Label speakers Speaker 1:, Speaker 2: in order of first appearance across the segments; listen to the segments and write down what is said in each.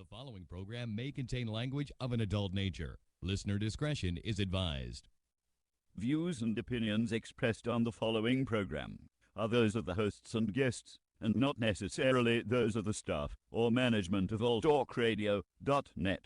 Speaker 1: following program may contain language of an adult nature. Listener discretion is advised.
Speaker 2: Views and opinions expressed on the following program are those of the hosts and guests, and not necessarily those of the staff or management of alltalkradio.net.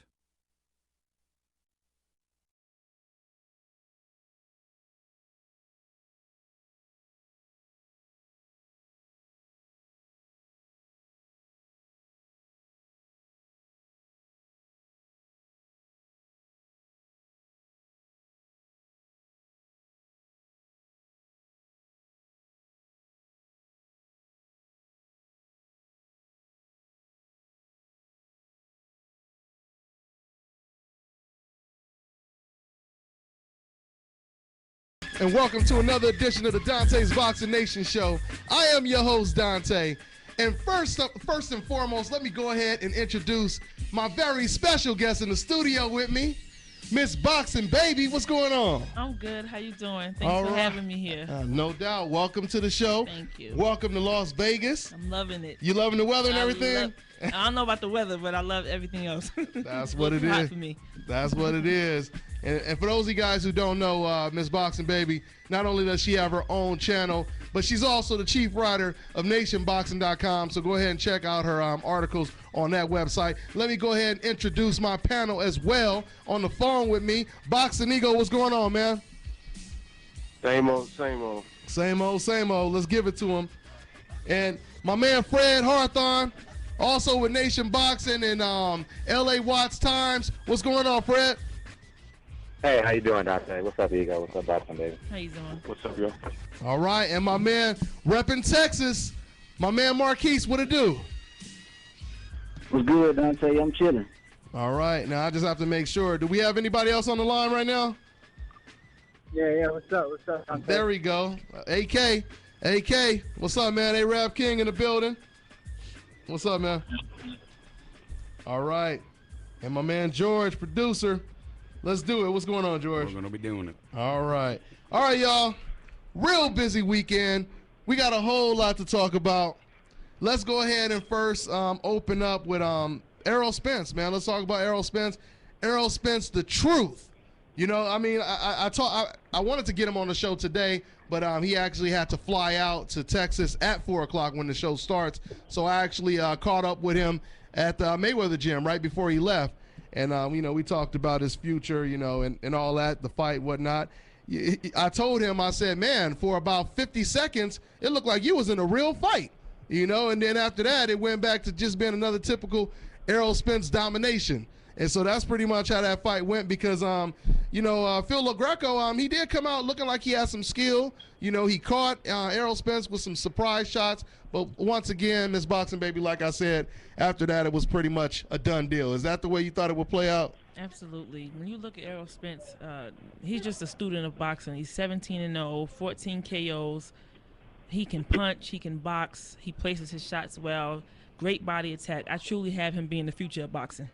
Speaker 3: And welcome to another edition of the Dante's Boxing Nation Show. I am your host, Dante. And first and foremost, let me go ahead and introduce my very special guest in the studio with me, Miss Boxing Baby. What's going on?
Speaker 4: I'm good. How you doing? Thanks for having me here.
Speaker 3: No doubt. Welcome to the show.
Speaker 4: Thank you.
Speaker 3: Welcome to Las Vegas.
Speaker 4: I'm loving it.
Speaker 3: You loving the weather and everything?
Speaker 4: I don't know about the weather, but I love everything else.
Speaker 3: That's what it is.
Speaker 4: Hot for me.
Speaker 3: That's what it is. And for those of you guys who don't know, Miss Boxing Baby, not only does she have her own channel, but she's also the chief writer of nationboxing.com. So go ahead and check out her articles on that website. Let me go ahead and introduce my panel as well. On the phone with me, Boxing Ego. What's going on, man?
Speaker 5: Same old, same old.
Speaker 3: Same old, same old. Let's give it to him. And my man Fred Hawthorne, also with Nation Boxing and LA Watts Times. What's going on, Fred?
Speaker 5: Hey, how you doing, Dante? What's up, Ego? What's up, Boxing Baby?
Speaker 4: How you doing?
Speaker 5: What's up, yo?
Speaker 3: All right, and my man repping Texas, my man Marquise, what it do?
Speaker 6: What's good, Dante? I'm chilling.
Speaker 3: All right, now I just have to make sure. Do we have anybody else on the line right now?
Speaker 6: Yeah, what's up? What's up, Dante?
Speaker 3: There we go. AK, what's up, man? A-Rap King in the building. What's up, man? All right, and my man George, producer. Let's do it. What's going on, George?
Speaker 7: We're going to be doing it.
Speaker 3: All right, y'all. Real busy weekend. We got a whole lot to talk about. Let's go ahead and first open up with Errol Spence, man. Let's talk about Errol Spence. Errol Spence, the truth. You know, I mean, I wanted to get him on the show today, but he actually had to fly out to Texas at 4 o'clock when the show starts. So I actually caught up with him at the Mayweather gym right before he left. And, you know, we talked about his future, you know, and all that, the fight, whatnot. I told him, I said, man, for about 50 seconds, it looked like you was in a real fight, you know. And then after that, it went back to just being another typical Errol Spence domination. And so that's pretty much how that fight went because, you know, Phil LaGreco, he did come out looking like he had some skill. You know, he caught Errol Spence with some surprise shots. But once again, Miss Boxing Baby, like I said, after that, it was pretty much a done deal. Is that the way you thought it would play out?
Speaker 4: Absolutely. When you look at Errol Spence, he's just a student of boxing. He's 17-0, 14 KOs. He can punch. He can box. He places his shots well. Great body attack. I truly have him being the future of boxing.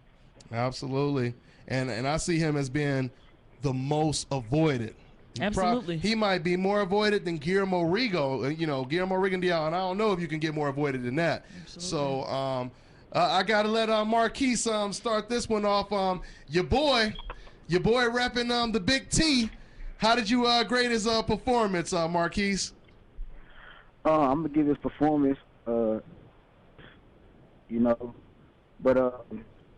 Speaker 3: Absolutely. And I see him as being the most avoided.
Speaker 4: Absolutely.
Speaker 3: He might be more avoided than Guillermo Rigo, you know, Guillermo Rigondeaux, and I don't know if you can get more avoided than that.
Speaker 4: Absolutely.
Speaker 3: So I got to let Marquise start this one off. Your boy repping the Big T. How did you grade his performance, Marquise?
Speaker 6: I'm gonna give his performance, you know, but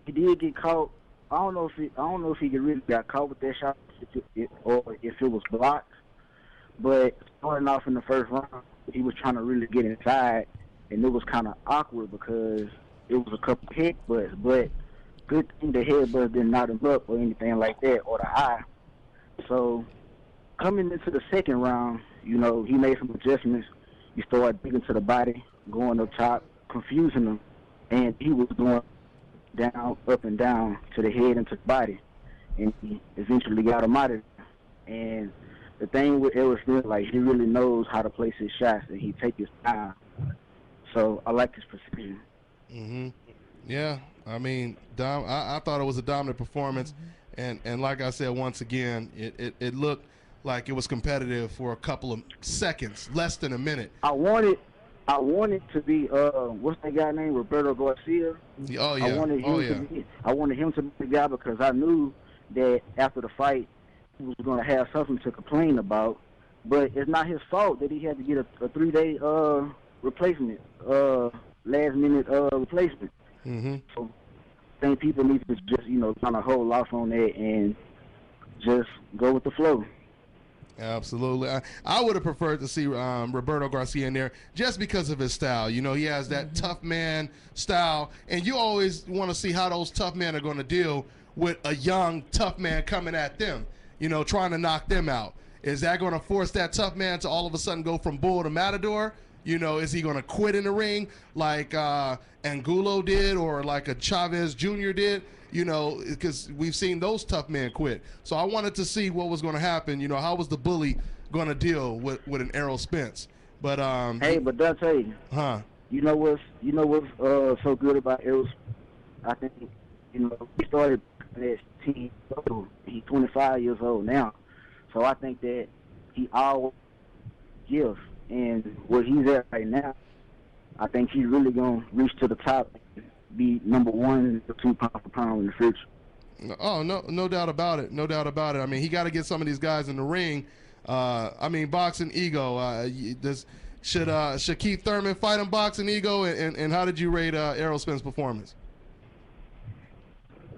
Speaker 6: he did get caught. I don't know if he really got caught with that shot, or if it was blocked. But starting off in the first round, he was trying to really get inside, and it was kind of awkward because it was a couple headbutts. But good thing the headbutts didn't knock him up or anything like that, or the eye. So coming into the second round, you know, he made some adjustments. He started digging to the body, going up top, confusing him, and he was going down, up and down to the head and to the body, and he eventually got him out of there. And the thing with Errol Spence, like, he really knows how to place his shots, and he take his time. So I like his precision.
Speaker 3: Yeah, I mean, I thought it was a dominant performance, and like I said, once again, it looked like it was competitive for a couple of seconds, less than a minute.
Speaker 6: I wanted I wanted to be what's that guy named Roberto Garcia.
Speaker 3: Oh yeah.
Speaker 6: I wanted him
Speaker 3: Oh yeah.
Speaker 6: to be. I wanted him to be the guy because I knew that after the fight he was going to have something to complain about. But it's not his fault that he had to get a 3-day replacement, last minute replacement.
Speaker 3: Mm-hmm.
Speaker 6: So I think people need to just kind of hold off on that and just go with the flow.
Speaker 3: Absolutely. I would have preferred to see Roberto Garcia in there just because of his style. You know, he has that tough man style, and you always want to see how those tough men are going to deal with a young tough man coming at them, you know, trying to knock them out. Is that going to force that tough man to all of a sudden go from bull to matador? You know, is he going to quit in the ring like Angulo did or like a Chavez Jr. did? You know, because we've seen those tough men quit. So I wanted to see what was going to happen. You know, how was the bully going to deal with an Errol Spence? But
Speaker 6: hey, but Dante, you know what's so good about Errol? I think he started at 10. He's 25 years old now, so I think that he always gives. And where he's at right now, I think he's really gonna reach to the top. Be number 1 or 2 pound for pound in the future.
Speaker 3: Oh, no doubt about it. No doubt about it. I mean, he got to get some of these guys in the ring. I mean, boxing ego. Should Keith Thurman fight him boxing ego? And how did you rate Errol Spence's performance?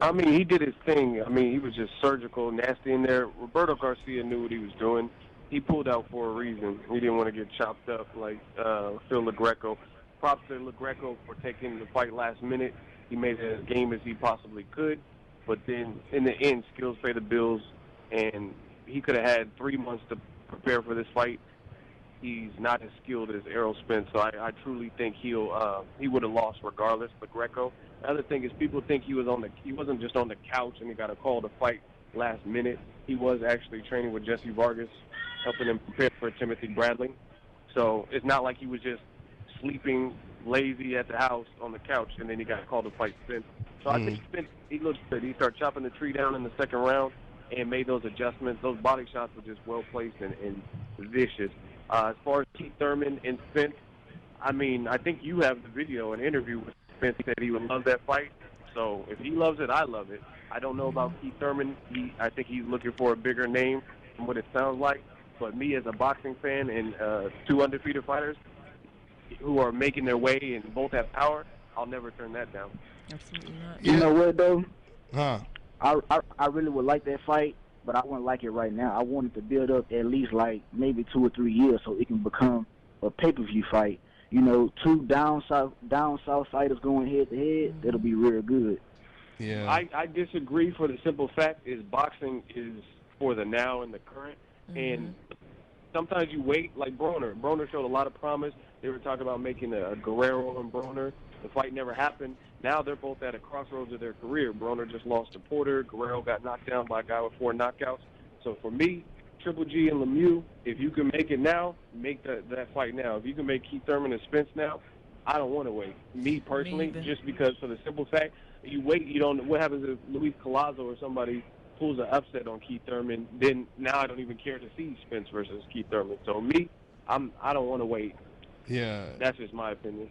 Speaker 7: I mean, he did his thing. I mean, he was just surgical, nasty in there. Roberto Garcia knew what he was doing. He pulled out for a reason. He didn't want to get chopped up like Phil LaGreco. Props to LaGreco for taking the fight last minute. He made it as game as he possibly could. But then, in the end, skills pay the bills, and he could have had 3 months to prepare for this fight. He's not as skilled as Errol Spence, so I truly think he would have lost regardless. LaGreco. The other thing is people think he wasn't just on the couch and he got a call to fight last minute. He was actually training with Jesse Vargas, helping him prepare for Timothy Bradley. So it's not like he was just sleeping lazy at the house on the couch and then he got called to fight Spence. So I think Spence, he looked good. He started chopping the tree down in the second round and made those adjustments. Those body shots were just well placed and vicious. As far as Keith Thurman and Spence, I mean, I think you have the video, an interview with Spence. He said he would love that fight. So if he loves it, I love it. I don't know about Keith Thurman. I think he's looking for a bigger name from what it sounds like. But me as a boxing fan and 2 undefeated fighters who are making their way and both have power, I'll never turn that down.
Speaker 4: Absolutely not.
Speaker 6: You know what, though?
Speaker 3: I
Speaker 6: really would like that fight, but I wouldn't like it right now. I want it to build up at least like maybe 2 or 3 years so it can become a pay-per-view fight. You know, 2 down south fighters going head to head. That'll be real good.
Speaker 3: Yeah.
Speaker 7: I disagree for the simple fact is boxing is for the now and the current. And sometimes you wait, like Broner. Broner showed a lot of promise. They were talking about making a Guerrero and Broner. The fight never happened. Now they're both at a crossroads of their career. Broner just lost to Porter. Guerrero got knocked down by a guy with 4 knockouts. So for me, Triple G and Lemieux, if you can make it now, make that fight now. If you can make Keith Thurman and Spence now, I don't want to wait. Me personally, just because for the simple fact, you wait, you don't. What happens if Luis Collazo or somebody pulls an upset on Keith Thurman? Then now I don't even care to see Spence versus Keith Thurman. So me, I don't want to wait.
Speaker 3: Yeah.
Speaker 7: That's just my opinion.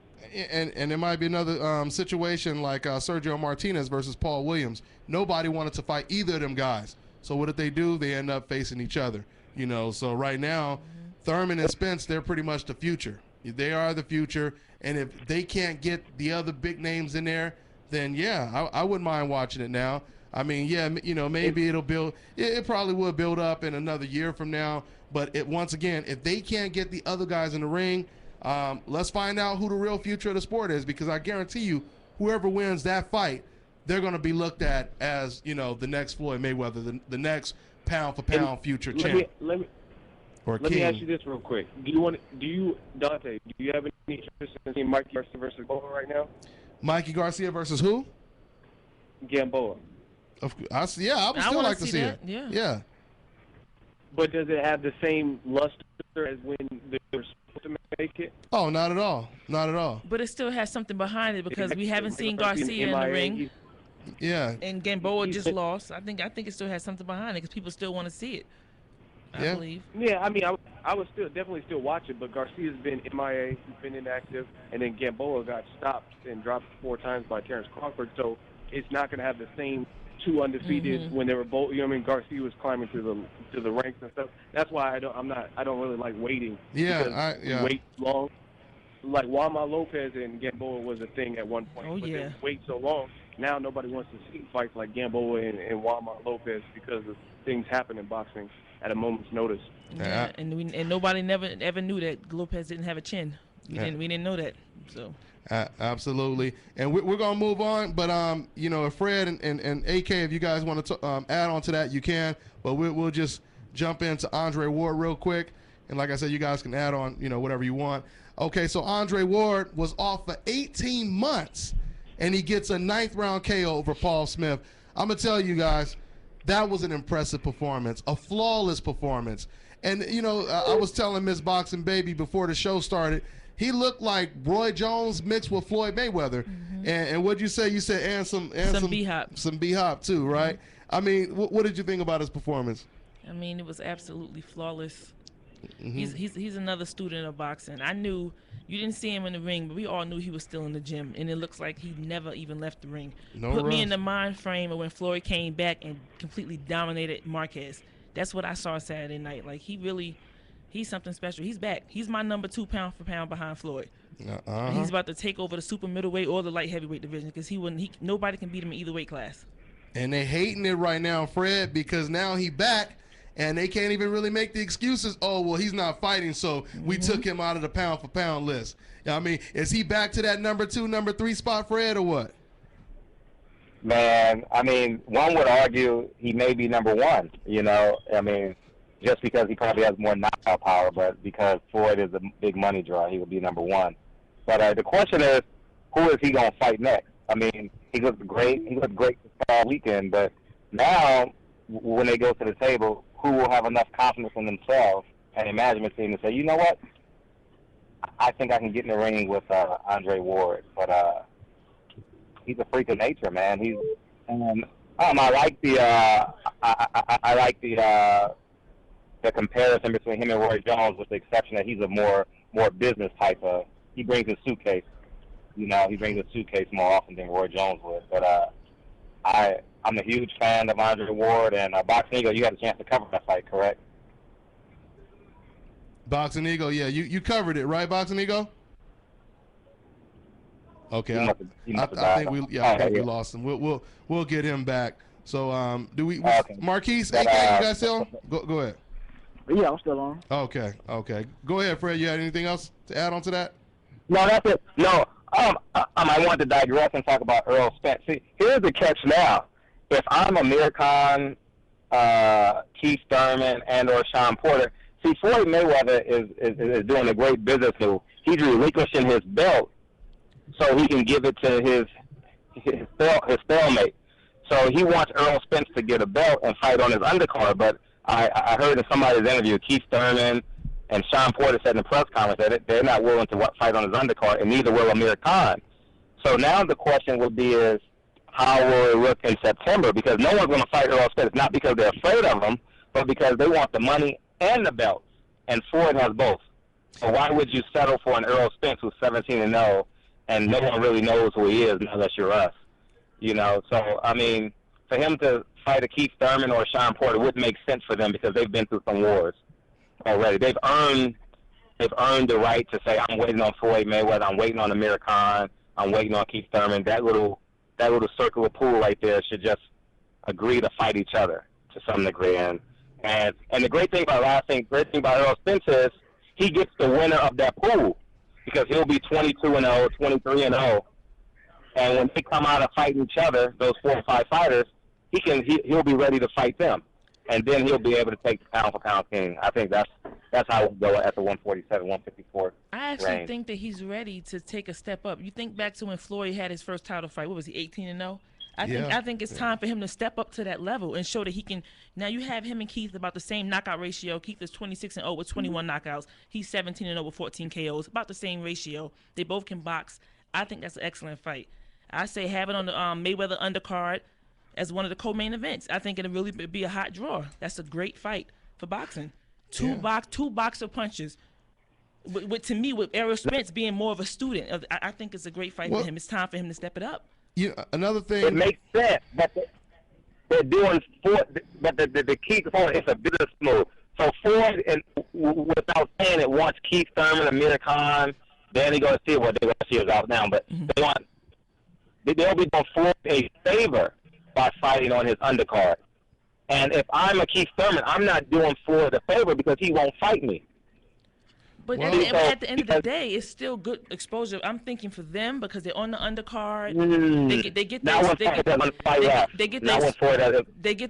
Speaker 3: And there might be another situation like Sergio Martinez versus Paul Williams. Nobody wanted to fight either of them guys. So what did they do? They end up facing each other. You know, so right now, Thurman and Spence, they're pretty much the future. They are the future. And if they can't get the other big names in there, then yeah, I wouldn't mind watching it now. I mean, yeah, you know, maybe it'll build. It probably will build up in another year from now. But once again, if they can't get the other guys in the ring, let's find out who the real future of the sport is, because I guarantee you, whoever wins that fight, they're going to be looked at as, you know, the next Floyd Mayweather, the next pound-for-pound future champ.
Speaker 7: Let me ask you this real quick. Dante, do you have any interest in seeing Mikey Garcia versus Gamboa right now?
Speaker 3: Mikey Garcia versus who?
Speaker 7: Gamboa.
Speaker 3: I would still like to see it. Yeah.
Speaker 7: But does it have the same luster as when they were supposed to make it?
Speaker 3: Oh, not at all. Not at all.
Speaker 4: But it still has something behind it because we haven't seen Garcia in the ring.
Speaker 3: Yeah.
Speaker 4: And Gamboa just lost. I think it still has something behind it because people still want to see it. I believe.
Speaker 7: Yeah, I mean, I would definitely still watch it, but Garcia's been MIA, he's been inactive, and then Gamboa got stopped and dropped 4 times by Terrence Crawford, so it's not going to have the same 2 undefeated when they were both. You know what I mean? Garcia was climbing to the ranks and stuff. That's why I don't really like waiting.
Speaker 3: Yeah,
Speaker 7: wait long. Like Juanma Lopez and Gamboa was a thing at one point, but they wait so long. Now nobody wants to see fights like Gamboa and Juanma Lopez because of things happen in boxing at a moment's notice.
Speaker 4: Yeah, and nobody ever knew that Lopez didn't have a chin. We didn't know that. So.
Speaker 3: Absolutely, and we're gonna move on. But if Fred and AK, if you guys want to add on to that, you can. But we'll just jump into Andre Ward real quick, and like I said, you guys can add on, whatever you want. Okay, so Andre Ward was off for 18 months, and he gets a 9th round KO over Paul Smith. I'm gonna tell you guys, that was an impressive performance, a flawless performance. And I was telling Miss Boxing Baby before the show started, he looked like Roy Jones mixed with Floyd Mayweather. And what'd you say? You said and some
Speaker 4: B-Hop.
Speaker 3: Some B-Hop too, right? I mean, what did you think about his performance?
Speaker 4: I mean, it was absolutely flawless. He's another student of boxing. I knew you didn't see him in the ring, but we all knew he was still in the gym, and it looks like he never even left the ring. Put me in the mind frame of when Floyd came back and completely dominated Marquez. That's what I saw Saturday night. Like he's something special. He's back. He's my number 2 pound for pound behind Floyd. And he's about to take over the super middleweight or the light heavyweight division because nobody can beat him in either weight class.
Speaker 3: And they hating it right now, Fred, because now he back. And they can't even really make the excuses. Oh, well, he's not fighting, so we took him out of the pound-for-pound list. I mean, is he back to that number 2, number 3 spot, Fred, or what?
Speaker 5: Man, I mean, one would argue he may be number 1, I mean, just because he probably has more knockout power, but because Floyd is a big money draw, he would be number 1. But the question is, who is he going to fight next? I mean, he looked great. He looked great this past weekend, but now when they go to the table, who will have enough confidence in themselves and the management team to say, you know what, I think I can get in the ring with Andre Ward. But he's a freak of nature, man. I like the comparison between him and Roy Jones, with the exception that he's a more business type of. He brings a suitcase. He brings a suitcase more often than Roy Jones would. But I'm a huge fan of Andre Ward, and Boxing Eagle, you had a chance to cover that fight, correct?
Speaker 3: Boxing Eagle, yeah. You covered it, right, Boxing Eagle? Okay, I think we lost him. We'll get him back. So do we? Okay. Marquise, AK, you guys still? Go ahead.
Speaker 6: Yeah, I'm still on.
Speaker 3: Okay. Go ahead, Fred. You had anything else to add on to that?
Speaker 5: No, that's it. No, I want to digress and talk about Errol Spence. See, here's the catch now. If I'm Amir Khan, Keith Thurman, and or Sean Porter, see, Floyd Mayweather is doing a great business move. He's relinquishing his belt so he can give it to his stalemate. So he wants Errol Spence to get a belt and fight on his undercard. But I heard in somebody's interview, Keith Thurman and Sean Porter said in the press conference that they're not willing to fight on his undercard, and neither will Amir Khan. So now the question would be is, how will it look in September? Because no one's going to fight Errol Spence, not because they're afraid of him, but because they want the money and the belts. And Floyd has both. So why would you settle for an Errol Spence who's 17-0, and no one really knows who he is unless you're us? So, I mean, for him to fight a Keith Thurman or a Sean Porter wouldn't make sense for them because they've been through some wars already. They've earned the right to say, I'm waiting on Floyd Mayweather, I'm waiting on Amir Khan, I'm waiting on Keith Thurman. That little circular pool right there should just agree to fight each other to some degree. And the great thing about Errol Spence is he gets the winner of that pool because he'll be 22-0, 23-0. And when they come out of fighting each other, those 4 or 5 fighters, he'll be ready to fight them. And then he'll be able to take the pound-for-pound king. I think that's how we'll go at the 147, 154
Speaker 4: I actually think that he's ready to take a step up. You think back to when Floyd had his first title fight. What was he, 18-0? I think it's time for him to step up to that level and show that he can. Now you have him and Keith about the same knockout ratio. Keith is 26-0 with 21 knockouts. He's 17-0 with 14 KOs. About the same ratio. They both can box. I think that's an excellent fight. I say have it on the Mayweather undercard as one of the co-main events. I think it'll really be a hot draw. That's a great fight for boxing. two boxer punches. To me, with Errol Spence being more of a student, I think it's a great fight for him. It's time for him to step it up.
Speaker 3: Another thing.
Speaker 5: It makes sense, but they're doing but the key component is a business move. So Floyd, and without saying it, wants Keith Thurman, Amir Khan, Danny Garcia. Well, they Garcia's out now, but they'll be doing Floyd a favor by fighting on his undercard. And if I'm a Keith Thurman, I'm not doing Floyd a favor because he won't fight me.
Speaker 4: But at the end of the day, it's still good exposure. I'm thinking for them because they're on the undercard. They get the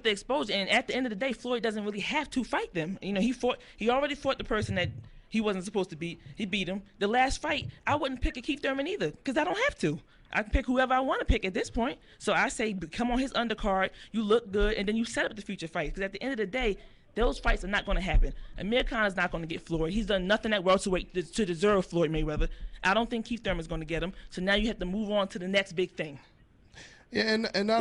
Speaker 4: exposure, and at the end of the day, Floyd doesn't really have to fight them. You know, he already fought the person that he wasn't supposed to beat. He beat him. The last fight, I wouldn't pick a Keith Thurman either because I don't have to. I can pick whoever I want to pick at this point. So I say, come on his undercard. You look good, and then you set up the future fights. Because at the end of the day, those fights are not going to happen. Amir Khan is not going to get Floyd. He's done nothing at welterweight to deserve Floyd Mayweather. I don't think Keith Thurman is going to get him. So now you have to move on to the next big thing.
Speaker 3: Yeah, and I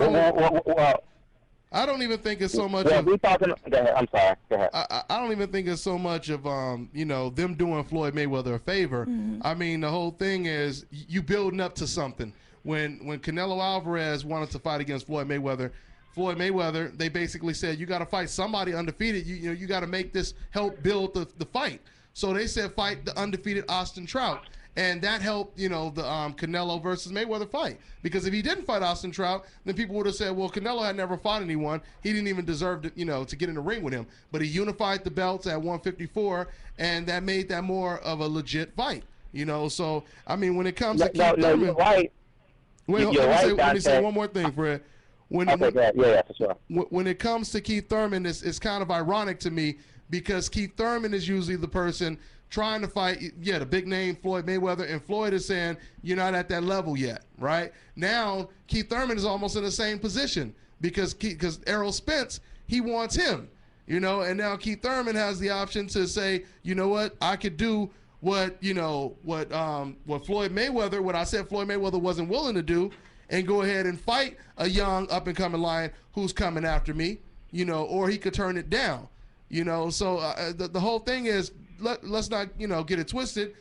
Speaker 3: don't even think it's so much.
Speaker 5: I'm sorry. Go ahead.
Speaker 3: I don't even think it's so much of them doing Floyd Mayweather a favor. I mean, the whole thing is you building up to something. When Canelo Alvarez wanted to fight against Floyd Mayweather, they basically said, you got to fight somebody undefeated. You got to make this help build the fight. So they said fight the undefeated Austin Trout. And that helped, the Canelo versus Mayweather fight. Because if he didn't fight Austin Trout, then people would have said, well, Canelo had never fought anyone. He didn't even deserve to get in the ring with him. But he unified the belts at 154, and that made that more of a legit fight. So, I mean, when it comes to Keith Thurman,
Speaker 5: you're right.
Speaker 3: Let me say one more thing, Fred. When
Speaker 5: for sure.
Speaker 3: When it comes to Keith Thurman, it's kind of ironic to me because Keith Thurman is usually the person trying to fight, the big name Floyd Mayweather, and Floyd is saying, you're not at that level yet, right? Now, Keith Thurman is almost in the same position because Errol Spence, he wants him, and now Keith Thurman has the option to say, you know what, I could do what Floyd Mayweather, what I said Floyd Mayweather wasn't willing to do, and go ahead and fight a young up-and-coming lion who's coming after me, or he could turn it down, So the whole thing is, let's not, get it twisted.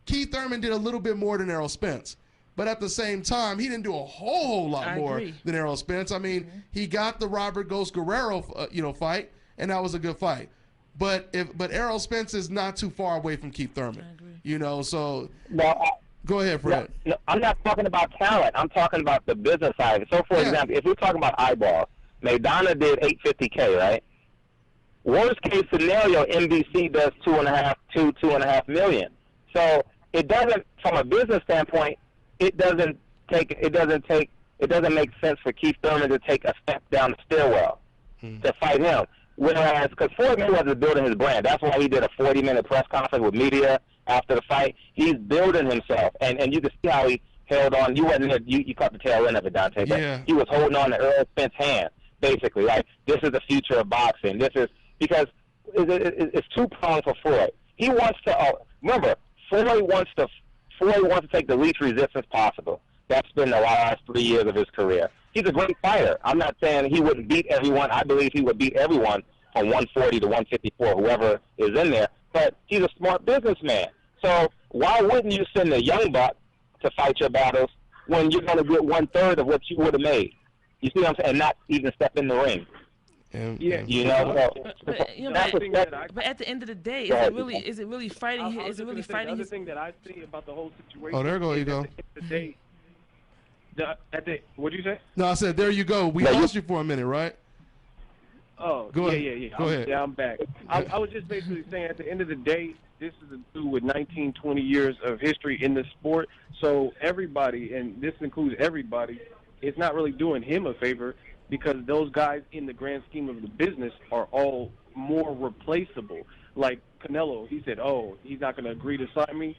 Speaker 3: Keith Thurman did a little bit more than Errol Spence. But at the same time, he didn't do a whole lot more than Errol Spence. I mean, he got the Robert Ghost Guerrero, fight, and that was a good fight. But Errol Spence is not too far away from Keith Thurman. I agree. So go ahead, Fred.
Speaker 5: No, I'm not talking about talent. I'm talking about the business side. So, for example, if we're talking about eyeballs, Maidana did $850K, right? Worst case scenario, NBC does $2.5 million. So it doesn't, from a business standpoint, it doesn't make sense for Keith Thurman to take a step down the stairwell to fight him. Whereas, because Floyd Mayweather is building his brand, that's why he did a 40-minute press conference with media after the fight. He's building himself, and you can see how he held on. You wasn't there, you caught the tail end of it, Dante, but he was holding on to Errol Spence's hand, basically. Like, this is the future of boxing. This is because it's two-pronged for Floyd. He wants to remember, Floyd wants to take the least resistance possible. That's been the last 3 years of his career. He's a great fighter. I'm not saying he wouldn't beat everyone. I believe he would beat everyone from 140 to 154, whoever is in there. But he's a smart businessman. So why wouldn't you send a young buck to fight your battles when you're going to get 1/3 of what you would have made? You see what I'm saying? And not even step in the ring.
Speaker 4: But at the end of the day, is it really fighting? Is it really fighting?
Speaker 7: The other thing that I see about the whole situation.
Speaker 3: Oh, there you go.
Speaker 7: What'd you say?
Speaker 3: No, I said there you go. We lost you for a minute, right?
Speaker 7: Oh,
Speaker 3: go ahead.
Speaker 7: Yeah.
Speaker 3: Go ahead.
Speaker 7: Yeah, I'm back. I was just basically saying at the end of the day, this is a dude with 19, 20 years of history in the sport. So everybody, and this includes everybody, it's not really doing him a favor because those guys in the grand scheme of the business are all more replaceable. Like Canelo, he said, he's not going to agree to sign me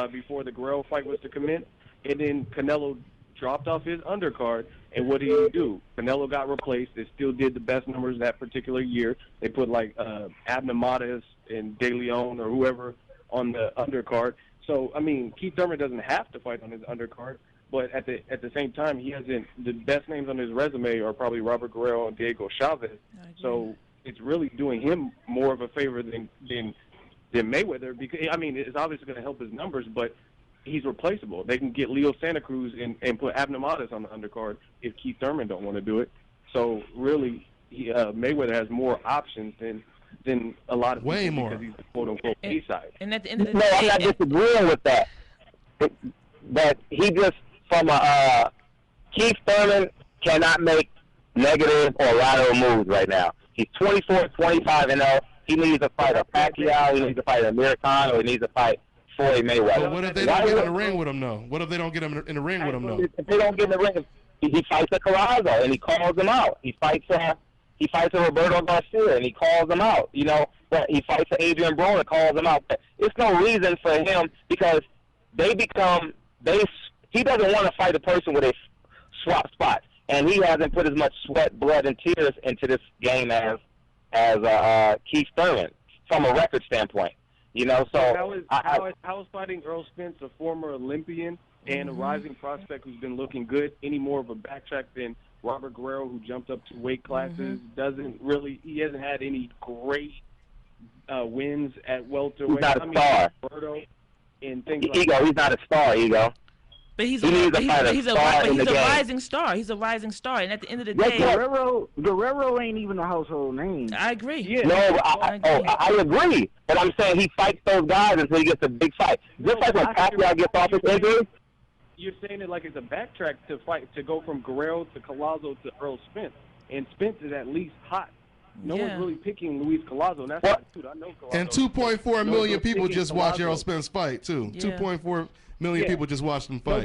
Speaker 7: before the Guerrero fight was to commence. And then Canelo dropped off his undercard, and what did he do? Canelo got replaced. They still did the best numbers that particular year. They put like Abner Matas and De Leon or whoever on the undercard. So, I mean, Keith Thurman doesn't have to fight on his undercard, but at the same time, he hasn't. The best names on his resume are probably Robert Guerrero and Diego Chavez. So it's really doing him more of a favor than Mayweather, because I mean it's obviously going to help his numbers, but he's replaceable. They can get Leo Santa Cruz and put Abner Mares on the undercard if Keith Thurman don't want to do it. So really, Mayweather has more options than a lot of
Speaker 3: Way
Speaker 7: people
Speaker 3: more.
Speaker 7: because he's the quote-unquote A-side.
Speaker 4: And at the end of the
Speaker 5: No,
Speaker 4: day,
Speaker 5: I'm not disagreeing with that. But he just, from Keith Thurman cannot make negative or lateral moves right now. He's 24, 25 and 0. He needs to fight a Pacquiao, he needs to fight Amir Khan, or he needs to fight Floyd Mayweather.
Speaker 3: But what if they don't get in the ring with him, though? What if they don't get him in the ring with him, though?
Speaker 5: If they don't get in the ring, he fights a Corazzo and he calls him out. He fights a Roberto Garcia and he calls him out. You know, but he fights a Adrian Broner, calls him out. But it's no reason for him because he doesn't want to fight a person with a swap spots, and he hasn't put as much sweat, blood, and tears into this game as Keith Thurman from a record standpoint. You know, so
Speaker 7: How is fighting Errol Spence, a former Olympian and a rising prospect who's been looking good, any more of a backtrack than Robert Guerrero, who jumped up 2 weight classes? He hasn't had any great wins at welterweight.
Speaker 5: He's not a star.
Speaker 7: Roberto and things like
Speaker 5: Ego, he's not a star, Ego.
Speaker 4: But he's
Speaker 5: He needs to fight a
Speaker 4: a
Speaker 5: star in the game.
Speaker 4: rising star. He's a rising star, and at the end of the day,
Speaker 6: Guerrero ain't even a household name.
Speaker 4: I agree.
Speaker 7: Yeah.
Speaker 5: No, I agree. But I'm saying he fights those guys until he gets a big fight. Just like when Pacquiao gets off his injury.
Speaker 7: You're saying it like it's a backtrack to go from Guerrero to Collazo to Earl Spence, and Spence is at least hot. No one's really picking Luis Collazo, and that's not true. I know Collazo.
Speaker 3: And 2.4 million people
Speaker 7: picking
Speaker 3: just watch
Speaker 7: Collazo.
Speaker 3: Errol Spence fight, too.
Speaker 4: Yeah.
Speaker 3: 2.4 million people just watched him fight.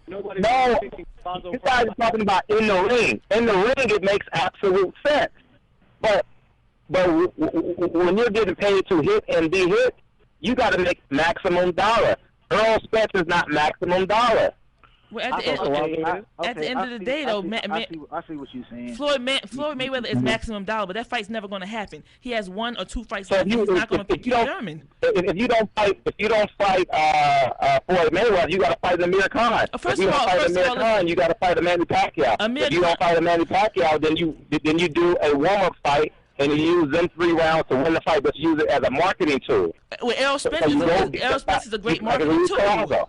Speaker 7: Nobody's
Speaker 5: No,
Speaker 7: picking Collazo.
Speaker 5: you guys are talking about in the ring. In the ring, it makes absolute sense. But when you're getting paid to hit and be hit, you got to make maximum dollar. Earl Spence is not maximum dollar.
Speaker 4: Well, at the end of the day, though,
Speaker 6: I see what you're saying.
Speaker 4: Floyd Mayweather is maximum dollar, but that fight's never going to happen. He has 1 or 2 fights
Speaker 5: So
Speaker 4: left.
Speaker 5: if
Speaker 4: He's not going to pick Keith
Speaker 5: don't-
Speaker 4: Thurman.
Speaker 5: If you don't fight Floyd Mayweather, you got to fight Amir Khan.
Speaker 4: First
Speaker 5: if you
Speaker 4: of
Speaker 5: don't
Speaker 4: all-
Speaker 5: fight
Speaker 4: first of
Speaker 5: Amir
Speaker 4: all,
Speaker 5: Khan, you got to fight Manny Pacquiao.
Speaker 4: Amir
Speaker 5: If you don't
Speaker 4: Khan-
Speaker 5: fight Manny Pacquiao, then you do a warm-up fight and you use them 3 rounds to win the fight, but you use it as a marketing tool.
Speaker 4: Well, Errol Spence is a great
Speaker 5: Like
Speaker 4: marketing
Speaker 5: Luis
Speaker 4: tool.
Speaker 5: Collazo.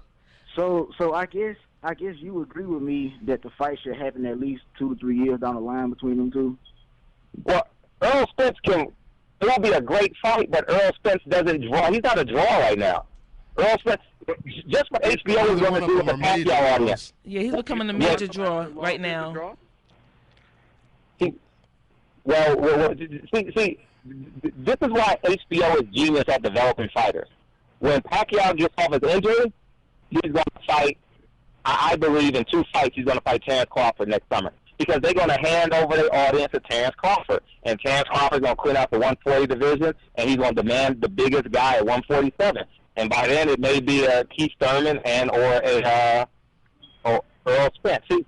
Speaker 6: So I guess you agree with me that the fight should happen at least 2 to 3 years down the line between them two.
Speaker 5: Well, Earl Spence it will be a great fight, but Earl Spence doesn't draw. He's not a draw right now. Earl Spence, just what HBO is going to do with the Pacquiao audience.
Speaker 4: Yeah, he's becoming a major draw right now.
Speaker 5: See, this is why HBO is genius at developing fighters. When Pacquiao gets off his injury, he's going to fight, I believe in 2 fights, he's going to fight Terrence Crawford next summer. Because they're going to hand over their audience to Terrence Crawford. And Terrence Crawford's going to clean out the 140 division, and he's going to demand the biggest guy at 147. And by then, it may be a Keith Thurman or Errol Spence. See,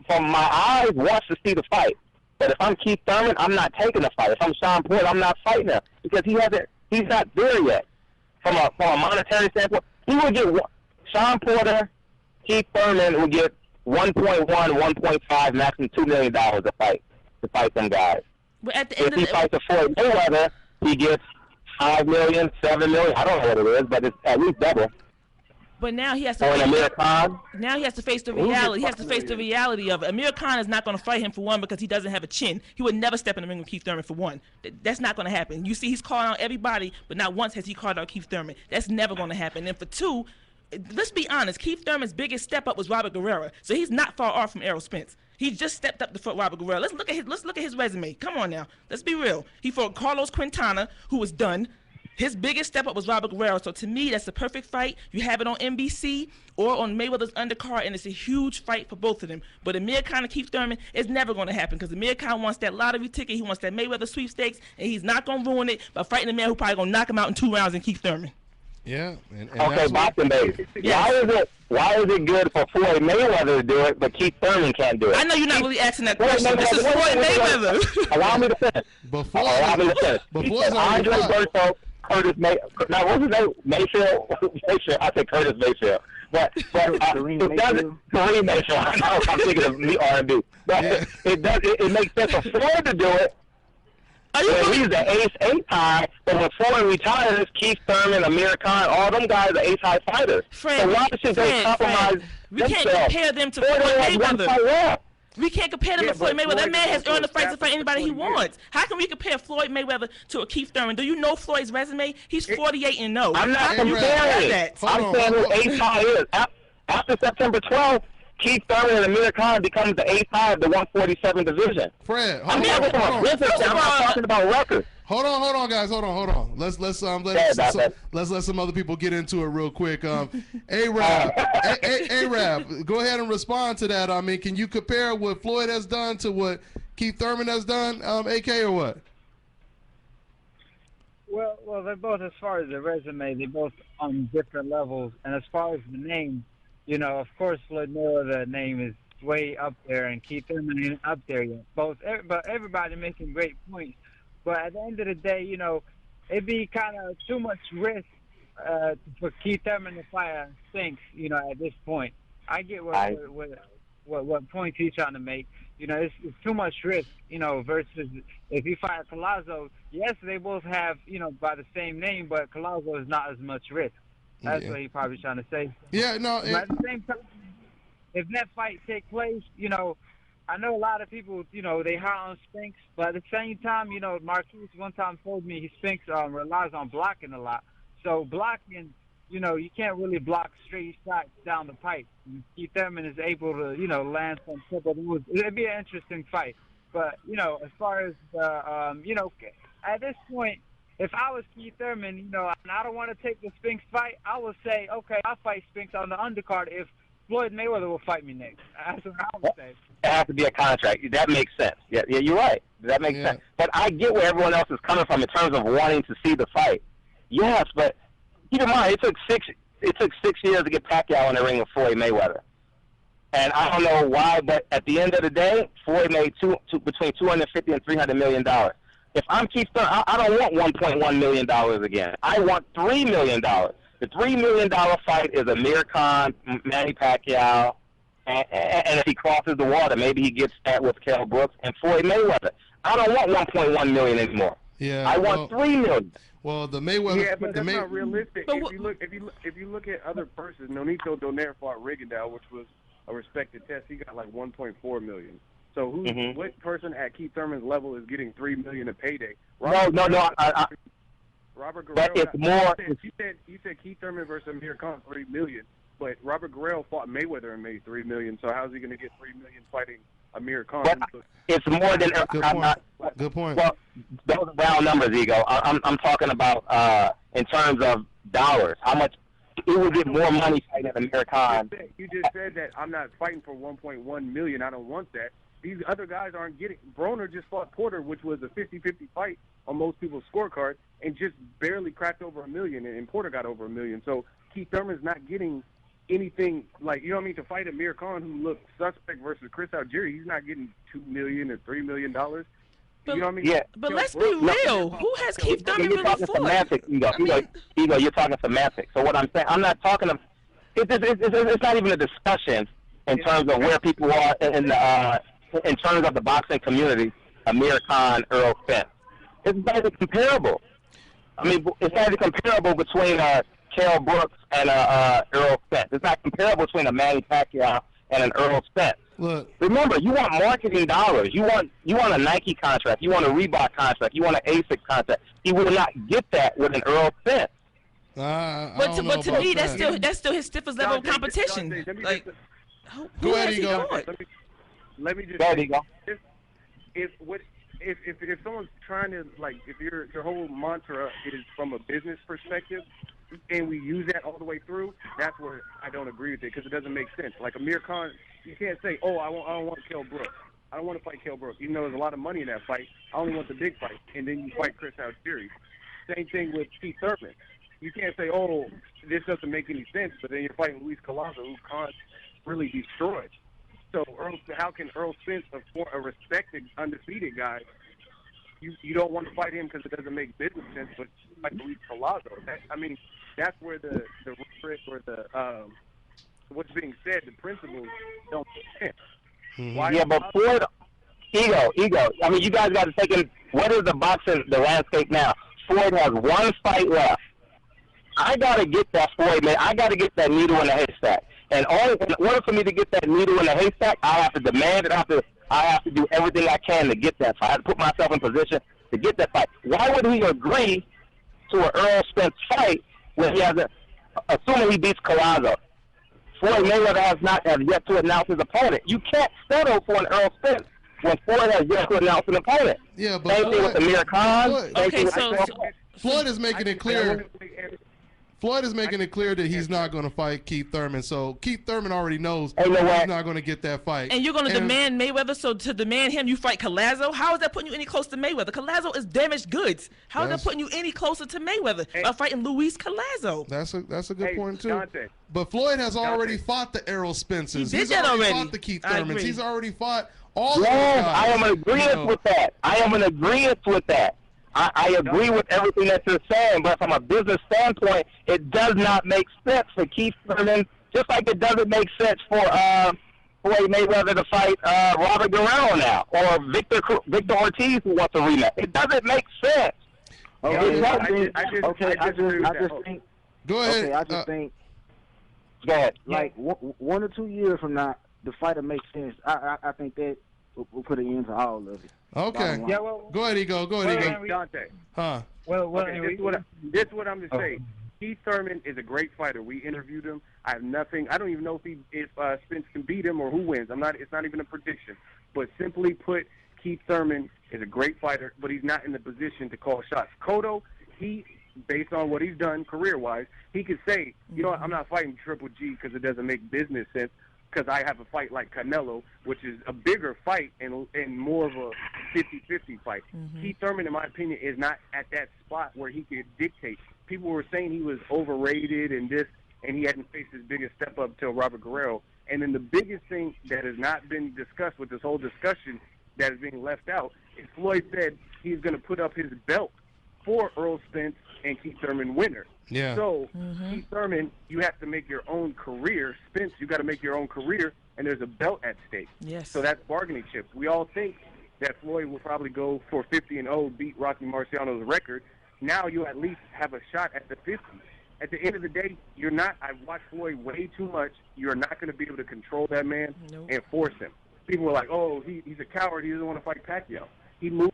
Speaker 5: from my eyes, wants to see the fight. But if I'm Keith Thurman, I'm not taking the fight. If I'm Sean Porter, I'm not fighting him because he's not there yet. From a monetary standpoint, he would get Sean Porter, Keith Thurman would get 1.1, 1.5, maximum $2 million to fight them guys.
Speaker 4: But at the end
Speaker 5: If he fights a Floyd Mayweather, he gets $5 million, $7 million. I don't know what it is, but it's at least double.
Speaker 4: But now he has to
Speaker 5: Or an Amir Khan.
Speaker 4: Now he has to face the reality. He has to face the reality of it. Amir Khan is not going to fight him for one because he doesn't have a chin. He would never step in the ring with Keith Thurman for one. That's not going to happen. You see, he's calling out everybody, but not once has he called out Keith Thurman. That's never going to happen. And for 2, let's be honest. Keith Thurman's biggest step up was Robert Guerrero, so he's not far off from Errol Spence. He just stepped up to fight Robert Guerrero. Let's look at his resume. Come on now. Let's be real. He fought Carlos Quintana, who was done. His biggest step up was Robert Guerrero. So to me, that's the perfect fight. You have it on NBC or on Mayweather's undercard, and it's a huge fight for both of them. But Amir Khan and Keith Thurman is never going to happen because Amir Khan wants that lottery ticket. He wants that Mayweather sweepstakes, and he's not going to ruin it by fighting a man who probably going to knock him out in 2 rounds in Keith Thurman.
Speaker 3: Yeah. And
Speaker 5: Okay, boxing baby.
Speaker 4: Yes.
Speaker 5: Why is it good for Floyd Mayweather to do it, but Keith Thurman can't do it?
Speaker 4: I know you're not really asking that question. This is Floyd Mayweather.
Speaker 5: Allow me to finish. Allow me to finish.
Speaker 3: Before
Speaker 5: Andre Berto, Curtis Mayfield. Now, what's his name? Mayfield? I said Curtis Mayfield.
Speaker 6: Kareem
Speaker 5: it doesn't. Kareem May show. I know. I'm thinking of me R&B, but it does. It makes sense for Floyd to do it. He's the ace high, but when Floyd retires, Keith Thurman, Amir Khan, all them guys are ace high fighters. So why should they compromise
Speaker 4: we can't compare them to Floyd Mayweather. We can't compare them to Floyd Mayweather. That man has earned the right to fight anybody he wants. How can we compare Floyd Mayweather to a Keith Thurman? Do you know Floyd's resume? He's 48-0.
Speaker 5: I'm not comparing that. I'm saying who ace high is. After September 12th, Keith Thurman and Amir Khan becomes the ace high of the 147 division.
Speaker 3: Fred,
Speaker 5: I'm not talking about records.
Speaker 3: Hold on, guys. Hold on. Let's let some other people get into it real quick. Arab, go ahead and respond to that. I mean, can you compare what Floyd has done to what Keith Thurman has done, AK, or what?
Speaker 8: Well, they're both, as far as the resume, they're both on different levels. And as far as the name, you know, of course, Floyd Mayweather's name is way up there, and Keith Thurman ain't up there yet. But everybody making great points. But at the end of the day, you know, it'd be kind of too much risk for Keith Thurman to fight Spinks, you know, at this point. I get what points he's trying to make. You know, it's too much risk, you know, versus if you fight Collazo, yes, they both have, you know, by the same name, but Collazo is not as much risk. That's what he's probably trying to say.
Speaker 3: Yeah, no.
Speaker 8: But at the same time, if that fight take place, you know, I know a lot of people, you know, they high on Spinks, but at the same time, you know, Marquise one time told me Spinks relies on blocking a lot. So blocking, you know, you can't really block straight shots down the pipe. Keith Thurman is able to, you know, land some tip of the woods. It'd be an interesting fight. But, you know, as far as, you know, at this point, if I was Keith Thurman, you know, and I don't want to take the Spinks fight, I would say, okay, I'll fight Spinks on the undercard if Floyd Mayweather will fight me next. That's what I would say.
Speaker 5: It has to be a contract. That makes sense. Yeah, you're right. That makes sense. But I get where everyone else is coming from in terms of wanting to see the fight. Yes, but keep in mind, it took 6 years to get Pacquiao in the ring with Floyd Mayweather. And I don't know why, but at the end of the day, Floyd made between $250 and $300 million. If I'm Keith Thurman, I don't want $1.1 million again. I want $3 million. The $3 million fight is Amir Khan, Manny Pacquiao, and if he crosses the water, maybe he gets that with Kell Brooks and Floyd Mayweather. I don't want $1.1 million anymore.
Speaker 3: Yeah,
Speaker 5: I want $3 million.
Speaker 3: Well, the Mayweather.
Speaker 7: Yeah, but that's not realistic. If you look at other persons, Nonito Donaire fought Rigondeaux, which was a respected test. He got like $1.4 million. So what person at Keith Thurman's level is getting $3 million a payday? Robert Guerrero.
Speaker 5: But it's more.
Speaker 7: You said Keith Thurman versus Amir Khan $3 million, but Robert Guerrero fought Mayweather and made $3 million. So how's he going to get $3 million fighting Amir Khan?
Speaker 5: But it's more than.
Speaker 3: Good point.
Speaker 5: Well, those are round numbers, Ego. I'm talking about in terms of dollars. How much he would get more money fighting Amir Khan?
Speaker 7: You just said that I'm not fighting for $1.1 million. I don't want that. These other guys aren't getting. Broner just fought Porter, which was a 50-50 fight on most people's scorecard, and just barely cracked over $1 million, and Porter got over $1 million. So Keith Thurman's not getting anything like, you know what I mean, to fight Amir Khan, who looked suspect, versus Chris Algieri. He's not getting $2 million or $3 million.
Speaker 4: But,
Speaker 7: you know what I mean?
Speaker 5: Yeah.
Speaker 4: But let's be real. Who has Keith Thurman
Speaker 5: You're
Speaker 4: really
Speaker 5: talking
Speaker 4: fought?
Speaker 5: semantics, Ego. You're talking semantics. So what I'm saying, I'm not talking of. It's not even a discussion in terms of where people are in terms of the boxing community. Amir Khan, Errol Spence. It's not even comparable. I mean, it's not even comparable between Kell Brooks and Errol Spence. It's not comparable between a Manny Pacquiao and an Errol Spence.
Speaker 3: Look.
Speaker 5: Remember, you want marketing dollars. You want a Nike contract. You want a Reebok contract. You want an ASIC contract. You will not get that with an Earl Spence.
Speaker 4: But to me, that's still his stiffest level of competition. Like,
Speaker 3: go ahead, Ego.
Speaker 7: Let me just.
Speaker 5: Go ahead, Ego.
Speaker 7: If someone's trying to, like, if your whole mantra is from a business perspective, and we use that all the way through, that's where I don't agree with it, because it doesn't make sense. Like Amir Khan, you can't say, oh, I don't want Kell Brooks. I don't want to fight Kell Brooks, even though there's a lot of money in that fight. I only want the big fight, and then you fight Chris Algieri. Same thing with Keith Thurman. You can't say, oh, this doesn't make any sense, but then you're fighting Luis Collazo, who Khan really destroyed. So how can Errol Spence, a respected, undefeated guy, you don't want to fight him because it doesn't make business sense, but fight Luis Collazo? That's where the rhetoric or what's being said, the principles don't make sense.
Speaker 3: Mhm.
Speaker 7: Why?
Speaker 5: Yeah, but Floyd, ego. I mean, you guys got to take in what is the landscape now. Floyd has one fight left. I got to get that Floyd, man. I got to get that needle in the haystack. And in order for me to get that needle in the haystack, I have to demand it. I have to do everything I can to get that fight. I have to put myself in position to get that fight. Why would he agree to an Errol Spence fight when he has assuming he beats Collazo? Floyd Mayweather has yet to announce his opponent. You can't settle for an Errol Spence when Floyd has yet to announce an opponent.
Speaker 3: Yeah, but
Speaker 5: Same thing with Amir Khan.
Speaker 4: Okay, so
Speaker 3: Floyd is making it clear. Floyd is making it clear that he's not going to fight Keith Thurman. So Keith Thurman already knows
Speaker 5: Hey, you know what?
Speaker 3: he's not going to get that fight.
Speaker 4: and you're going to demand Mayweather. So to demand him, you fight Collazo. How is that putting you any closer to Mayweather? Collazo is damaged goods. How is that putting you any closer to Mayweather by fighting Luis Collazo?
Speaker 3: That's a good point too.
Speaker 7: Dante.
Speaker 3: But Floyd has already fought the Errol Spences.
Speaker 4: He did
Speaker 3: He's
Speaker 4: that already.
Speaker 3: fought the Keith
Speaker 4: I
Speaker 3: Thurmans.
Speaker 4: agree.
Speaker 3: He's already fought all those
Speaker 5: Yes,
Speaker 3: guys.
Speaker 5: I am in agreement with that. I agree with everything that you're saying, but from a business standpoint, it does not make sense for Keith Thurman, just like it doesn't make sense for Floyd Mayweather to fight Robert Guerrero now, or Victor Ortiz who wants a rematch. It doesn't make sense.
Speaker 6: Okay,
Speaker 7: I just
Speaker 6: think.
Speaker 3: Go ahead.
Speaker 6: Okay, I just think.
Speaker 5: Go ahead.
Speaker 6: Like 1 or 2 years from now, the fight will make sense. I think that will put an end to all of it.
Speaker 3: Okay.
Speaker 8: Yeah, well,
Speaker 3: Go ahead, Ego. Go ahead, Ego.
Speaker 7: Dante.
Speaker 3: Huh?
Speaker 7: Okay, this is what I'm just saying. Keith Thurman is a great fighter. We interviewed him. I have nothing. I don't even know if Spence can beat him or who wins. It's not even a prediction. But simply put, Keith Thurman is a great fighter, but he's not in the position to call shots. Cotto, based on what he's done career-wise, he could say, you know what, I'm not fighting Triple G because it doesn't make business sense, because I have a fight like Canelo, which is a bigger fight and more of a 50-50 fight. Keith Thurman, in my opinion, is not at that spot where he could dictate. People were saying he was overrated and he hadn't faced his biggest step up till Robert Guerrero. And then the biggest thing that has not been discussed with this whole discussion that is being left out is Floyd said he's going to put up his belt for Errol Spence and Keith Thurman winner.
Speaker 3: Yeah.
Speaker 7: So, Keith Thurman, you have to make your own career. Spence, you got to make your own career, and there's a belt at stake.
Speaker 4: Yes.
Speaker 7: So that's bargaining chips. We all think that Floyd will probably go for 50-0, beat Rocky Marciano's record. Now you at least have a shot at the 50. At the end of the day, you're not. I've watched Floyd way too much. You're not going to be able to control that man and force him. People were like, oh, he's a coward. He doesn't want to fight Pacquiao. He moves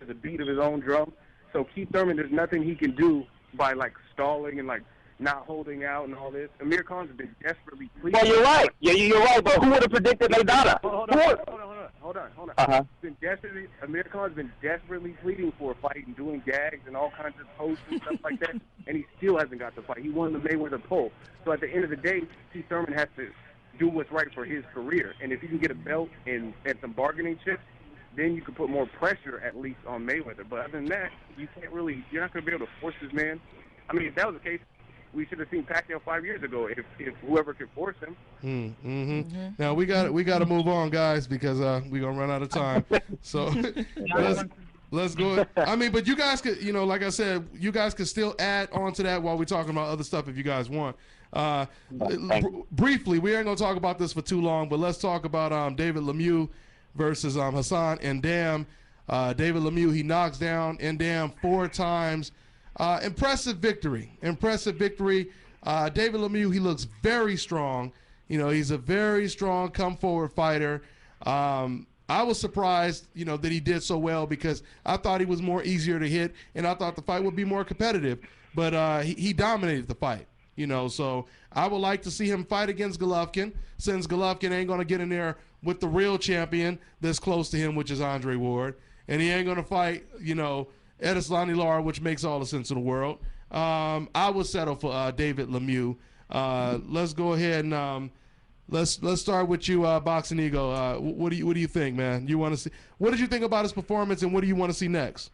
Speaker 7: to the beat of his own drum. So Keith Thurman, there's nothing he can do by stalling and not holding out and all this. Amir Khan's been desperately pleading.
Speaker 5: Well, you're right. Yeah, you're right. But who would have predicted Maidana?
Speaker 7: Hold on. Amir Khan's been desperately pleading for a fight and doing gags and all kinds of posts and stuff like that, and he still hasn't got the fight. He won the Mayweather poll. So at the end of the day, Keith Thurman has to do what's right for his career. And if he can get a belt and some bargaining chips, then you can put more pressure at least on Mayweather. But other than that, you're not going to be able to force this man. I mean, if that was the case, we should have seen Pacquiao 5 years ago if whoever could force him.
Speaker 3: Now we got to move on, guys, because we're gonna run out of time. So let's go. I mean, but you guys could, like I said, you guys could still add on to that while we're talking about other stuff if you guys want. Briefly, we ain't gonna talk about this for too long, but let's talk about David Lemieux versus Hassan Ndam. David Lemieux, he knocks down Ndam 4 times. Impressive victory. David Lemieux, he looks very strong. He's a very strong come-forward fighter. I was surprised, that he did so well because I thought he was more easier to hit, and I thought the fight would be more competitive. But he dominated the fight, So I would like to see him fight against Golovkin, since Golovkin ain't going to get in there with the real champion that's close to him, which is Andre Ward. And he ain't going to fight, Edeslani Lara, which makes all the sense in the world. I would settle for David Lemieux. Let's go ahead and let's start with you, Boxing Ego. What do you think, man? You want to see? What did you think about his performance, and what do you want to see next?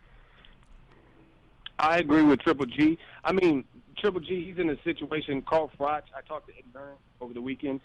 Speaker 7: I agree with Triple G. I mean, Triple G, he's in a situation. Carl Froch, I talked to Eddie Byrne over the weekend.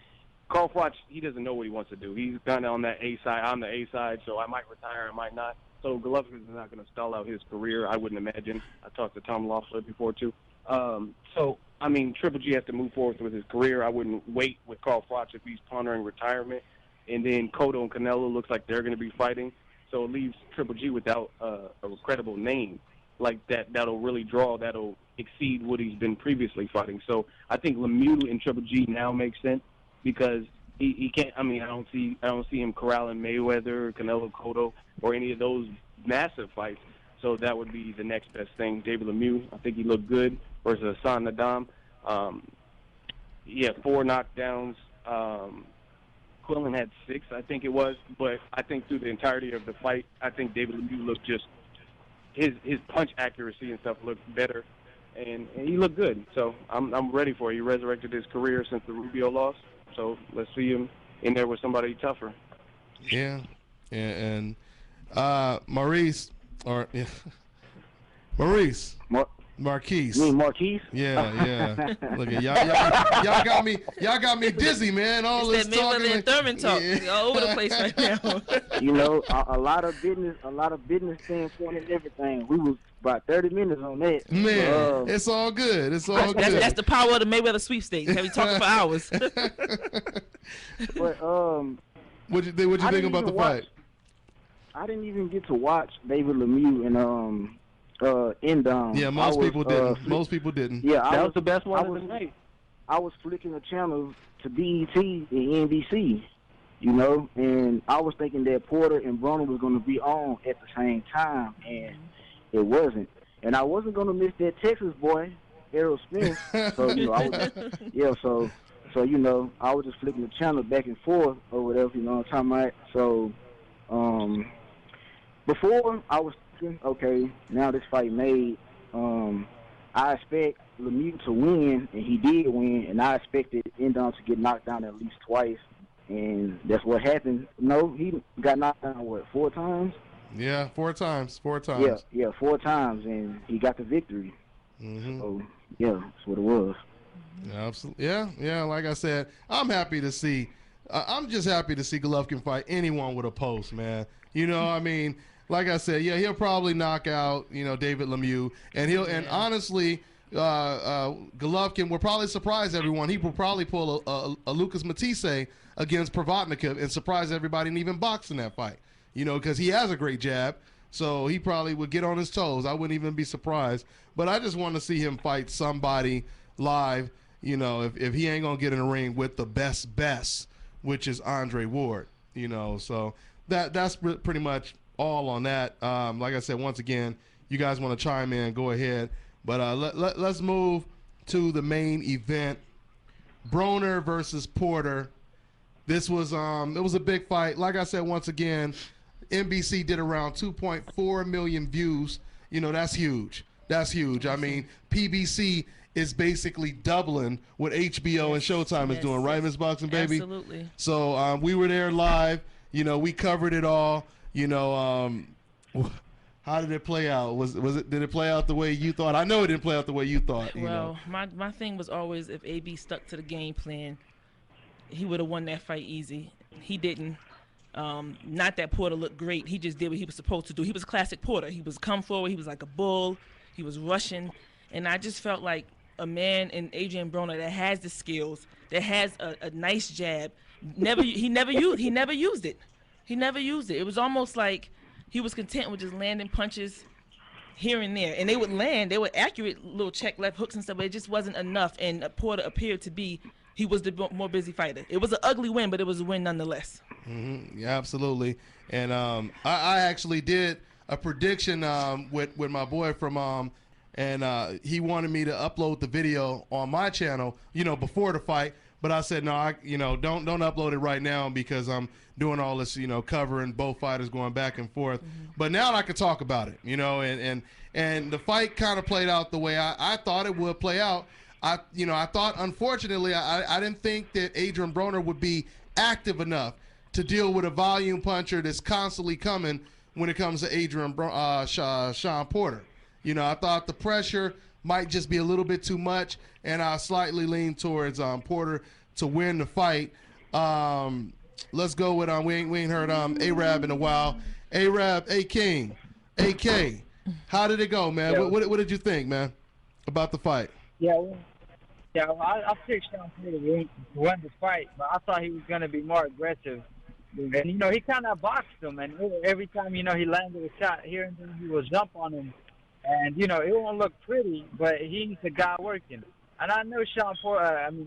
Speaker 7: Carl Froch, he doesn't know what he wants to do. He's kind of on that A side. I'm the A side, so I might retire, I might not. So Golovkin is not going to stall out his career, I wouldn't imagine. I talked to Tom Loeffler before, too. So I mean, Triple G has to move forward with his career. I wouldn't wait with Carl Froch if he's pondering retirement. And then Cotto and Canelo looks like they're going to be fighting. So it leaves Triple G without a credible name like that that'll really draw, that'll exceed what he's been previously fighting. So I think Lemieux and Triple G now makes sense because he can't. I mean, I don't see him corralling Mayweather, Canelo, Cotto, or any of those massive fights. So that would be the next best thing. David Lemieux, I think he looked good versus Hassan Nadam. He had 4 knockdowns. Quillen had 6, I think it was. But I think through the entirety of the fight, I think David Lemieux looked just his punch accuracy and stuff looked better, and he looked good. So I'm ready for it. He resurrected his career since the Rubio loss. So let's see him in there with somebody tougher.
Speaker 3: Yeah, and Maurice. Maurice. Marquise.
Speaker 6: You mean Marquise?
Speaker 3: Yeah. Look at y'all got me dizzy, man. All
Speaker 4: It's
Speaker 3: this
Speaker 4: that
Speaker 3: talking.
Speaker 4: Mayweather and Thurman talk all over the place right now.
Speaker 6: You know, a lot of business standpoint and everything. We was about 30 minutes on that.
Speaker 3: Man, it's all good. It's all good.
Speaker 4: That's the power of the Mayweather sweepstakes. Have you talking for hours?
Speaker 6: But
Speaker 3: what you think about the fight?
Speaker 6: I didn't even get to watch David Lemieux and Endom.
Speaker 3: Yeah, most people didn't. Most people didn't.
Speaker 6: Yeah,
Speaker 7: That was the best one of the night.
Speaker 6: I was flicking the channel to BET and NBC, you know, and I was thinking that Porter and Broner was going to be on at the same time, and it wasn't. And I wasn't going to miss that Texas boy, Errol Spence. So, you know, so you know, I was just flicking the channel back and forth or whatever, you know what I'm talking about. So, before I was thinking, okay, now this fight made, I expect Lemieux to win, and he did win, and I expected Endom to get knocked down at least twice, and that's what happened. No, he got knocked down, 4 times?
Speaker 3: Yeah, 4 times. 4 times.
Speaker 6: Yeah, 4 times, and he got the victory.
Speaker 3: Mm-hmm.
Speaker 6: So, yeah, that's what it was.
Speaker 3: Absolutely. Yeah. Like I said, I'm happy to see. I'm just happy to see Golovkin fight anyone with a post, man. You know, I mean, like I said, yeah, he'll probably knock out, you know, David Lemieux, and and honestly, Golovkin will probably surprise everyone. He will probably pull a Lucas Matisse against Provodnikov and surprise everybody and even box in that fight. You know, because he has a great jab, so he probably would get on his toes. I wouldn't even be surprised. But I just want to see him fight somebody live. You know, if he ain't gonna get in the ring with the best, which is Andre Ward. You know, so that's pretty much all on that. Like I said, once again, you guys want to chime in, go ahead. But let's move to the main event. Broner versus Porter. This was it was a big fight. Like I said, once again, NBC did around 2.4 million views. You know, that's huge. That's huge. I mean, PBC is basically doubling what HBO and Showtime is doing, right, Miss Boxing Baby?
Speaker 4: Absolutely.
Speaker 3: So we were there live. You know, we covered it all. You know, how did it play out? Did it play out the way you thought? I know it didn't play out the way you thought.
Speaker 4: Well, my thing was always if AB stuck to the game plan, he would have won that fight easy. He didn't. Not that Porter looked great. He just did what he was supposed to do. He was classic Porter. He was come forward. He was like a bull. He was rushing. And I just felt like a man in Adrian Broner that has the skills, that has a nice jab. He never used it. He never used it. It was almost like he was content with just landing punches here and there. And they would land. They were accurate little check left hooks and stuff, but it just wasn't enough. And Porter appeared to be, he was the more busy fighter. It was an ugly win, but it was a win nonetheless.
Speaker 3: Mm-hmm. Yeah, absolutely. And I actually did a prediction with my boy from and he wanted me to upload the video on my channel, you know, before the fight. But I said, no, don't upload it right now because I'm doing all this, you know, covering both fighters going back and forth. Mm-hmm. But now I can talk about it, you know, and the fight kind of played out the way I thought it would play out. I thought, unfortunately, I didn't think that Adrian Broner would be active enough to deal with a volume puncher that's constantly coming when it comes to Sean Porter. You know, I thought the pressure might just be a little bit too much, and I slightly leaned towards Porter to win the fight. Let's go with we ain't heard Arab in a while. Arab, A-King, AK. How did it go, man?
Speaker 8: Yeah.
Speaker 3: What did you think, man, about the fight?
Speaker 8: Yeah, Yeah, well, I picked Sean Porter to win the fight, but I thought he was going to be more aggressive. And, he kind of boxed him, and every time, he landed a shot here and then, he would jump on him. And, it won't look pretty, but he's the guy working. And I know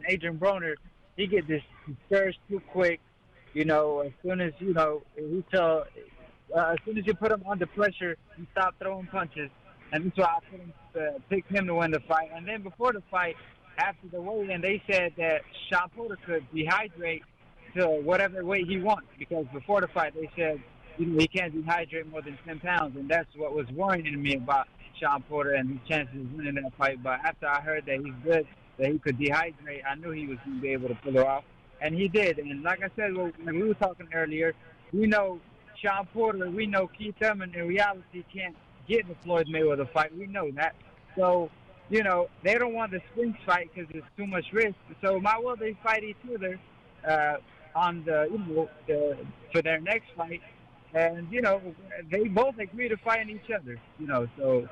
Speaker 8: Adrian Broner, he get discouraged too quick. As soon as, as soon as you put him under pressure, he stop throwing punches. And that's why I picked him to win the fight. And then before the fight, after the weigh-in, they said that Sean Porter could dehydrate to whatever weight he wants, because before the fight they said he can't dehydrate more than 10 pounds, and that's what was worrying me about Sean Porter and his chances of winning that fight. But after I heard that he's good, that he could dehydrate, I knew he was going to be able to pull it off, and he did. And like I said, when we were talking earlier, we know Sean Porter, we know Keith Thurman in reality can't get the Floyd Mayweather fight. We know that. So, they don't want the Spence fight because there's too much risk. So might well they fight each other on for their next fight. And, they both agree to fighting each other, So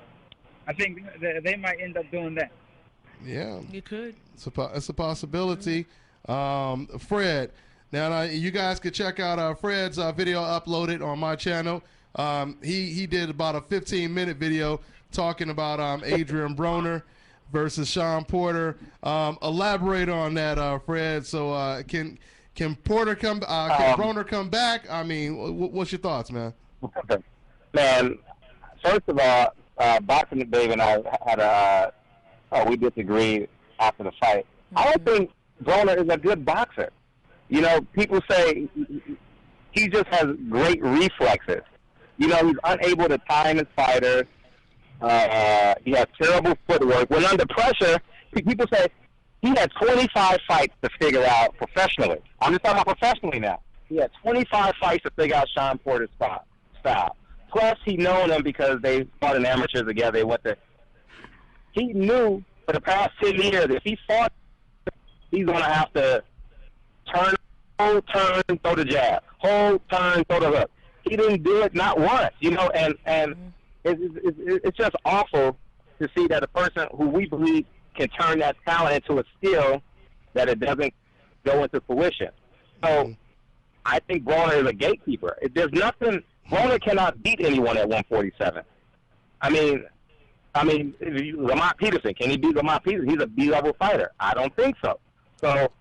Speaker 8: I think they might end up doing that.
Speaker 3: Yeah.
Speaker 4: You could.
Speaker 3: It's a possibility. Fred, now you guys could check out Fred's video uploaded on my channel. He did about a 15-minute video talking about Adrian Broner versus Sean Porter. Elaborate on that, Fred. So can Porter can Broner come back? I mean, what's your thoughts, man?
Speaker 5: Man, first of all, Boxing Dave and I had we disagreed after the fight. I don't think Broner is a good boxer. People say he just has great reflexes. He's unable to time his fighters. He has terrible footwork. When under pressure, people say he had 25 fights to figure out professionally. I'm just talking about professionally now. He had 25 fights to figure out Sean Porter's style. Plus, he known him because they fought in amateurs together. He knew for the past 10 years if he fought, he's going to have to hold, turn, throw the jab. Hold, turn, throw the hook. He didn't do it not once, and it's just awful to see that a person who we believe can turn that talent into a skill, that it doesn't go into fruition. So I think Broner is a gatekeeper. There's nothing, Broner cannot beat anyone at 147. I mean, Lamont Peterson, can he beat Lamont Peterson? He's a B-level fighter. I don't think so. So,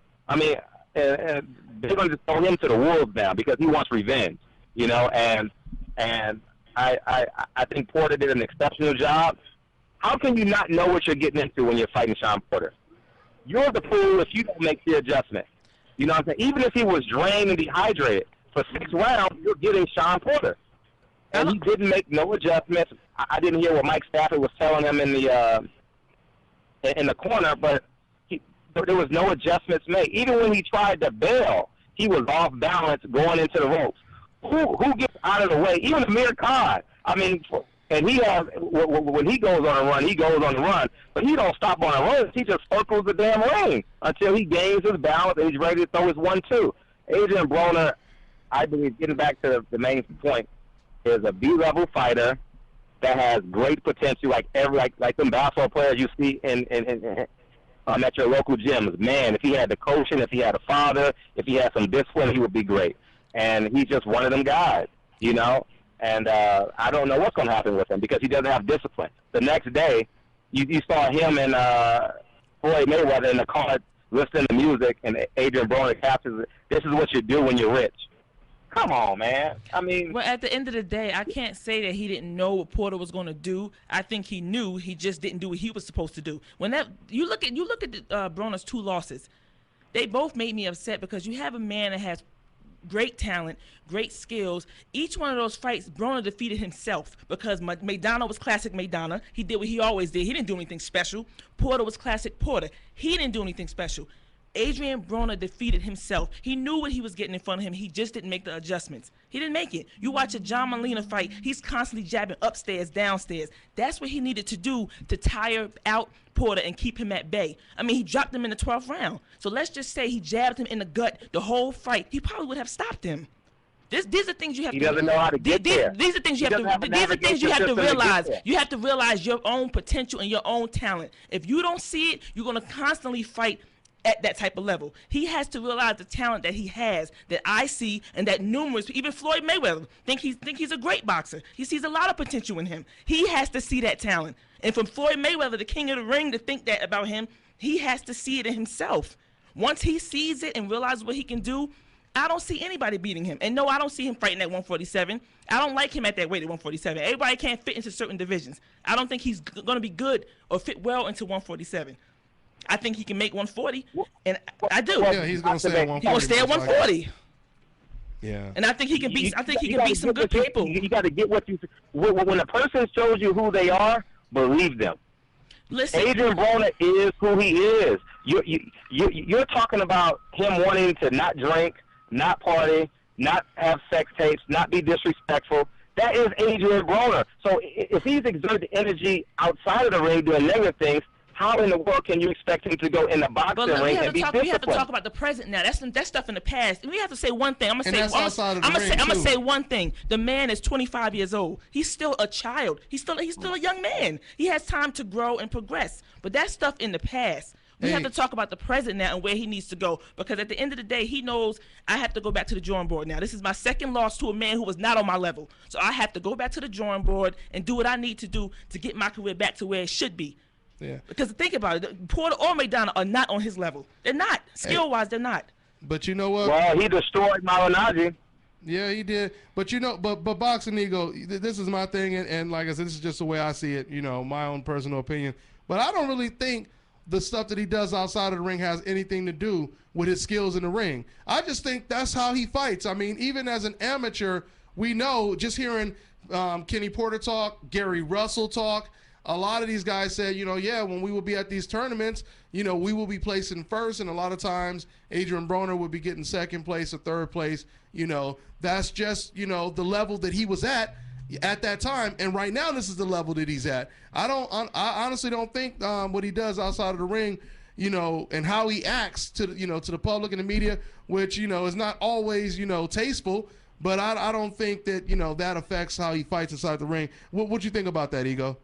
Speaker 5: they're going to just throw him to the wolves now because he wants revenge, and I think Porter did an exceptional job. How can you not know what you're getting into when you're fighting Sean Porter? You're the fool if you don't make the adjustment. You know what I'm saying? Even if he was drained and dehydrated for 6 rounds, you're getting Sean Porter. And he didn't make no adjustments. I didn't hear what Mike Stafford was telling him in the corner, but there was no adjustments made. Even when he tried to bail, he was off balance going into the ropes. Who gets out of the way? Even Amir Khan. And he has, when he goes on a run, he goes on the run. But he don't stop on a run. He just circles the damn ring until he gains his balance and he's ready to throw his 1-2. Adrian Broner, I believe, getting back to the main point, is a B-level fighter that has great potential, like them basketball players you see at your local gyms. Man, if he had the coaching, if he had a father, if he had some discipline, he would be great. And he's just one of them guys, And I don't know what's going to happen with him because he doesn't have discipline. The next day, you saw him and Floyd Mayweather in the car listening to music, and Adrian Broner captures it. This is what you do when you're rich. Come on, man.
Speaker 4: Well, at the end of the day, I can't say that he didn't know what Porter was going to do. I think he knew. He just didn't do what he was supposed to do. When you look at Broner's 2 losses, they both made me upset because you have a man that has great talent, great skills. Each one of those fights, Broner defeated himself because Maidana was classic Maidana. He did what he always did. He didn't do anything special. Porter was classic Porter. He didn't do anything special. Adrian Broner defeated himself. He knew what he was getting in front of him. He just didn't make the adjustments. He didn't make it. You watch a John Molina fight, he's constantly jabbing upstairs, downstairs. That's what he needed to do to tire out Porter and keep him at bay. He dropped him in the 12th round. So let's just say he jabbed him in the gut the whole fight. He probably would have stopped him. These are things you have
Speaker 5: He
Speaker 4: to.
Speaker 5: doesn't know how to get there.
Speaker 4: These are things
Speaker 5: He
Speaker 4: you have
Speaker 5: doesn't have
Speaker 4: to.
Speaker 5: a
Speaker 4: These are things you have to
Speaker 5: navigation system to get
Speaker 4: realize.
Speaker 5: there.
Speaker 4: You have to realize your own potential and your own talent. If you don't see it, you're gonna constantly fight at that type of level. He has to realize the talent that he has, that I see, and that numerous, even Floyd Mayweather, think he's a great boxer. He sees a lot of potential in him. He has to see that talent. And for Floyd Mayweather, the king of the ring, to think that about him, he has to see it in himself. Once he sees it and realizes what he can do, I don't see anybody beating him. And no, I don't see him fighting at 147. I don't like him at that weight at 147. Everybody can't fit into certain divisions. I don't think he's going to be good or fit well into 147. I think he can make 140, and I do.
Speaker 3: Yeah, he's going to stay at 140.
Speaker 4: He's going to stay at 140.
Speaker 3: Yeah.
Speaker 4: And I think he can beat. I think he can
Speaker 5: gotta
Speaker 4: beat some
Speaker 5: get
Speaker 4: good
Speaker 5: what
Speaker 4: people.
Speaker 5: You got to get what you. When a person shows you who they are, believe them.
Speaker 4: Listen,
Speaker 5: Adrian Broner is who he is. You're talking about him wanting to not drink, not party, not have sex tapes, not be disrespectful. That is Adrian Broner. So if he's exerted energy outside of the ring doing negative things, how in the world can you expect him to go in the boxing
Speaker 4: but
Speaker 5: ring and be disciplined?
Speaker 4: we have to talk about the present now. That's stuff in the past. And we have to say one thing. I'm gonna say one thing. The man is 25 years old. He's still a child. He's still a young man. He has time to grow and progress. But that's stuff in the past. We have to talk about the present now and where he needs to go, because at the end of the day, he knows I have to go back to the drawing board now. This is my second loss to a man who was not on my level. So I have to go back to the drawing board and do what I need to do to get my career back to where it should be.
Speaker 3: Yeah.
Speaker 4: Because think about it, Porter or McDonough are not on his level. They're not. Skill-wise, they're not.
Speaker 3: But you know what?
Speaker 5: Well, he destroyed Malignaggi.
Speaker 3: Yeah, he did. But you know, but boxing ego, this is my thing, and like I said, this is just the way I see it. You know, my own personal opinion. But I don't really think the stuff that he does outside of the ring has anything to do with his skills in the ring. I just think that's how he fights. I mean, even as an amateur, we know, just hearing Kenny Porter talk, Gary Russell talk, a lot of these guys said, you know, yeah, when we will be at these tournaments, you know, we will be placing first, and a lot of times Adrian Broner would be getting second place or third place. You know, that's just, you know, the level that he was at that time, and right now this is the level that he's at. I honestly don't think what he does outside of the ring, you know, and how he acts to the public and the media, which, you know, is not always, you know, tasteful, but I don't think that, you know, that affects how he fights inside the ring. What you think about that, Ego?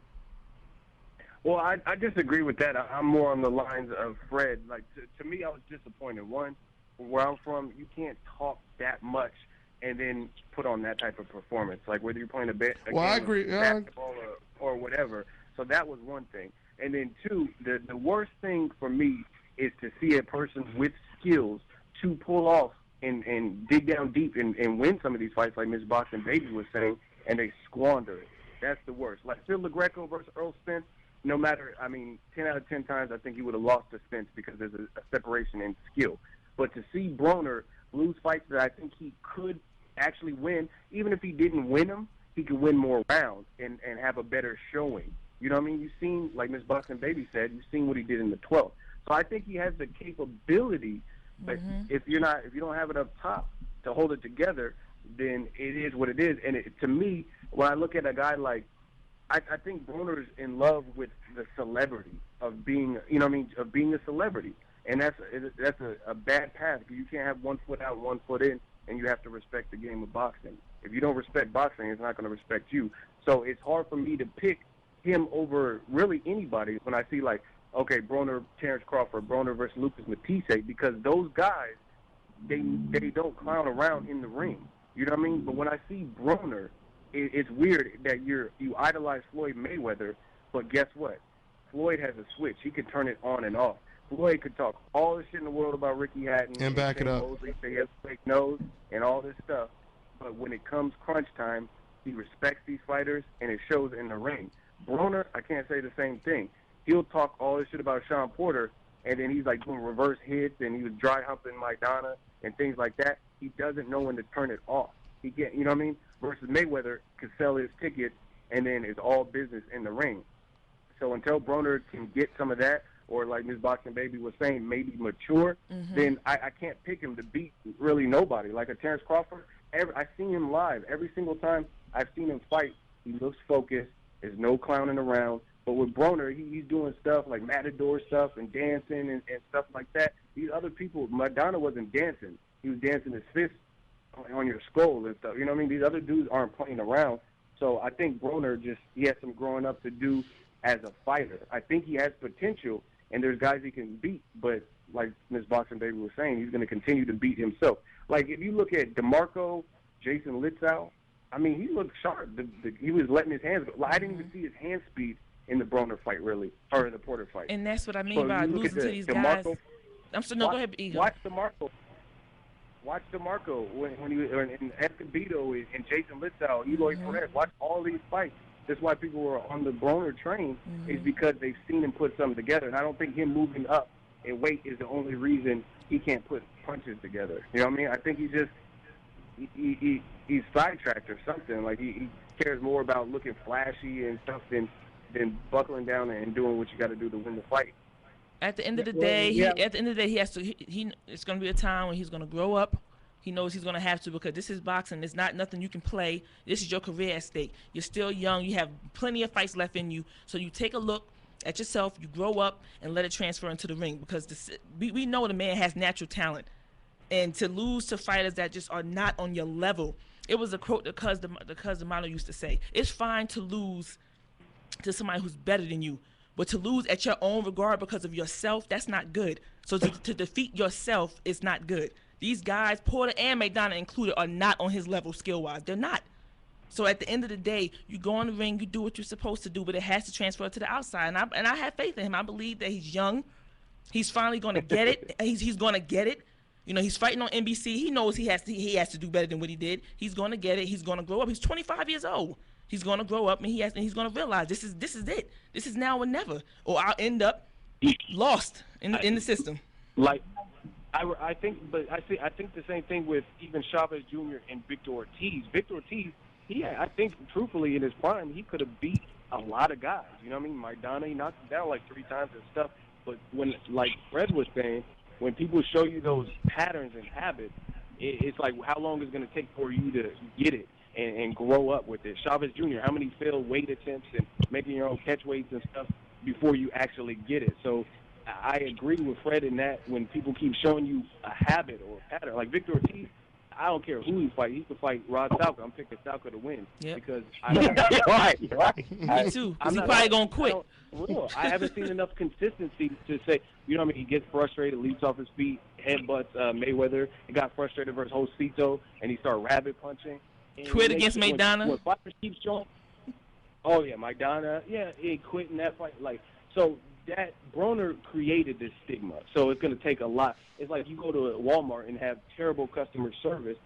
Speaker 7: Well, I disagree with that. I'm more on the lines of Fred. Like, to me, I was disappointed. One, where I'm from, you can't talk that much and then put on that type of performance. Like, whether you're playing a game of basketball or whatever. So that was one thing. And then two, the worst thing for me is to see a person with skills to pull off and dig down deep and win some of these fights, like Ms. Boxing Baby was saying, and they squander it. That's the worst. Like Phil LaGreco versus Errol Spence, no matter, 10 out of 10 times I think he would have lost to Spence because there's a separation in skill. But to see Broner lose fights that I think he could actually win, even if he didn't win them, he could win more rounds and have a better showing. You know what I mean? You've seen, like Ms. Boxing Baby said, you've seen what he did in the 12th. So I think he has the capability, but if you don't have it up top to hold it together, then it is what it is. And to me, when I look at a guy like, I think Broner's in love with the celebrity of being, of being a celebrity. And that's a bad path, because you can't have 1 foot out, 1 foot in, and you have to respect the game of boxing. If you don't respect boxing, it's not going to respect you. So it's hard for me to pick him over really anybody when I see, like, okay, Broner, Terrence Crawford, Broner versus Lucas Matisse, because those guys, they don't clown around in the ring. You know what I mean? But when I see Broner, it's weird that you idolize Floyd Mayweather, but guess what? Floyd has a switch. He can turn it on and off. Floyd could talk all the shit in the world about Ricky Hatton
Speaker 3: and back it up.
Speaker 7: Mosley, say he has a fake nose and all this stuff. But when it comes crunch time, he respects these fighters, and it shows in the ring. Broner, I can't say the same thing. He'll talk all this shit about Sean Porter, and then he's like doing reverse hits, and he was dry humping Maidana and things like that. He doesn't know when to turn it off. He can't, you know what I mean? Versus Mayweather could sell his ticket, and then it's all business in the ring. So until Broner can get some of that, or like Ms. Boxing Baby was saying, maybe mature, then I can't pick him to beat really nobody. Like a Terrence Crawford, I've seen him live. Every single time I've seen him fight, he looks focused. There's no clowning around. But with Broner, he's doing stuff like Matador stuff and dancing and stuff like that. These other people, Madonna wasn't dancing. He was dancing his fists on your skull and stuff. You know what I mean? These other dudes aren't playing around. So I think Broner he has some growing up to do as a fighter. I think he has potential, and there's guys he can beat, but like Miss Boxing Baby was saying, he's going to continue to beat himself. Like, if you look at DeMarco, Jason Litzau, I mean, he looked sharp. He was letting his hands go. I didn't even see his hand speed in the Broner fight, really, or in the Porter fight.
Speaker 4: And that's what I mean by losing to these guys. I'm sorry, no, go ahead, Eagle.
Speaker 7: Watch DeMarco when he was in Escobedo and Jason Litzau, Eloy Perez. Watch all these fights. That's why people were on the Broner train, is because they've seen him put something together. And I don't think him moving up in weight is the only reason he can't put punches together. You know what I mean? I think he's sidetracked or something. Like, he cares more about looking flashy and stuff than buckling down and doing what you got to do to win the fight.
Speaker 4: At the end of the day, he has to. It's going to be a time when he's going to grow up. He knows he's going to have to, because this is boxing. It's not nothing you can play. This is your career at stake. You're still young. You have plenty of fights left in you. So you take a look at yourself. You grow up and let it transfer into the ring, because we know the man has natural talent. And to lose to fighters that just are not on your level. It was a quote that Cuz D'Amato used to say. It's fine to lose to somebody who's better than you, but to lose at your own regard because of yourself, that's not good. So to defeat yourself is not good. These guys, Porter and McDonough included, are not on his level skill-wise. They're not. So at the end of the day, you go in the ring, you do what you're supposed to do, but it has to transfer to the outside. And I have faith in him. I believe that he's young. He's finally going to get it. He's going to get it. You know, he's fighting on NBC. He knows he has to do better than what he did. He's going to get it. He's going to grow up. He's 25 years old. He's going to grow up, and he's going to realize this is it. This is now or never, or I'll end up lost in the system.
Speaker 7: Like, I think the same thing with even Chavez Jr. and Victor Ortiz. Victor Ortiz, I think truthfully in his prime, he could have beat a lot of guys. You know what I mean? Maidana, he knocked him down like 3 times and stuff. But when, like Fred was saying, when people show you those patterns and habits, it's like, how long is it going to take for you to get it and grow up with it? Chavez Jr., how many failed weight attempts and making your own catch weights and stuff before you actually get it? So I agree with Fred in that when people keep showing you a habit or a pattern. Like Victor Ortiz, I don't care who he fights. He could fight Rod Salka. I'm picking Salka to win.
Speaker 4: Yep.
Speaker 7: Because
Speaker 5: You're right.
Speaker 4: Me too, because he's probably going to quit.
Speaker 7: I haven't seen enough consistency to say, you know what I mean, he gets frustrated, leaps off his feet, headbutts Mayweather. He got frustrated versus Josito, and he started rabbit punching. And
Speaker 4: quit against Maidana.
Speaker 7: When fighters keep showing, Maidana, he quit in that fight. Like, so that Broner created this stigma. So it's going to take a lot. It's like you go to a Walmart and have terrible customer service.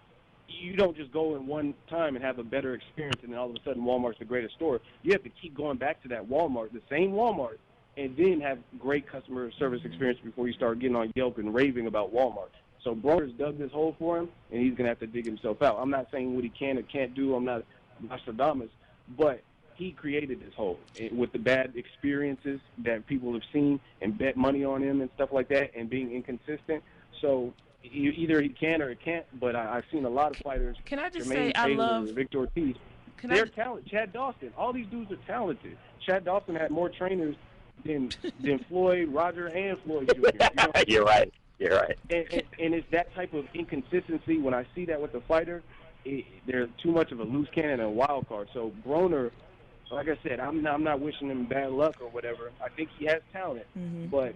Speaker 7: You don't just go in one time and have a better experience and then all of a sudden Walmart's the greatest store. You have to keep going back to that Walmart, the same Walmart, and then have great customer service experience before you start getting on Yelp and raving about Walmart. So Broner's dug this hole for him, and he's going to have to dig himself out. I'm not saying what he can or can't do. I'm not Nostradamus, but he created this hole with the bad experiences that people have seen and bet money on him and stuff like that and being inconsistent. So either he can or he can't, but I've seen a lot of fighters.
Speaker 4: Can I just
Speaker 7: Jermaine
Speaker 4: say I
Speaker 7: Taylor,
Speaker 4: love
Speaker 7: Victor Ortiz. They're talented. Chad Dawson. All these dudes are talented. Chad Dawson had more trainers than Floyd, Roger, and Floyd Jr. You know?
Speaker 5: You're right.
Speaker 7: And it's that type of inconsistency. When I see that with the fighter, they're too much of a loose cannon and a wild card. So Broner, like I said, I'm not wishing him bad luck or whatever. I think he has talent, but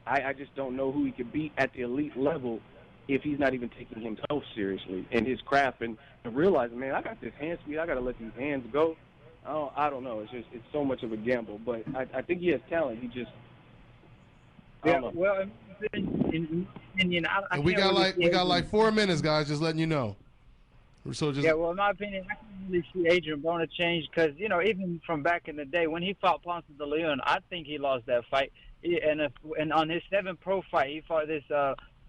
Speaker 7: I just don't know who he could beat at the elite level if he's not even taking himself seriously and his craft and realizing, man, I got this hand speed. I got to let these hands go. I don't know. It's so much of a gamble, but I think he has talent. He just I don't know.
Speaker 8: Well, in opinion, I
Speaker 3: we got like 4 minutes, guys. Just letting you know. So just
Speaker 8: well, in my opinion, I can really see Adrian Broner change because even from back in the day when he fought Ponce de Leon, I think he lost that fight. And on his 7th pro fight, he fought this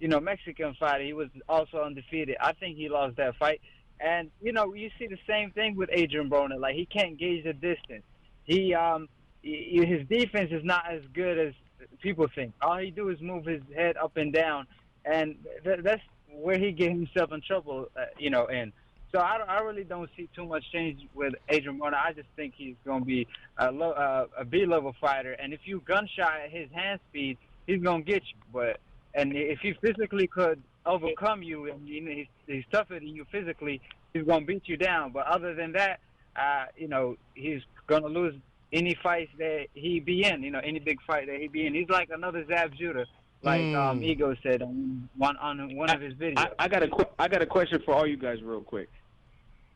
Speaker 8: Mexican fighter. He was also undefeated. I think he lost that fight. And you see the same thing with Adrian Broner. Like, he can't gauge the distance. His defense is not as good as people think. All he do is move his head up and down, and that's where he get himself in trouble. In. So I really don't see too much change with Adrian Broner. I just think he's going to be a B-level fighter, and if you gun shy at his hand speed, he's going to get you. And if he physically could overcome you, and he's tougher than you physically. He's gonna beat you down. But other than that, he's gonna lose any fights that he be in. Any big fight that he be in. He's like another Zab Judah, like Ego said on one of his videos.
Speaker 7: I got a question for all you guys real quick.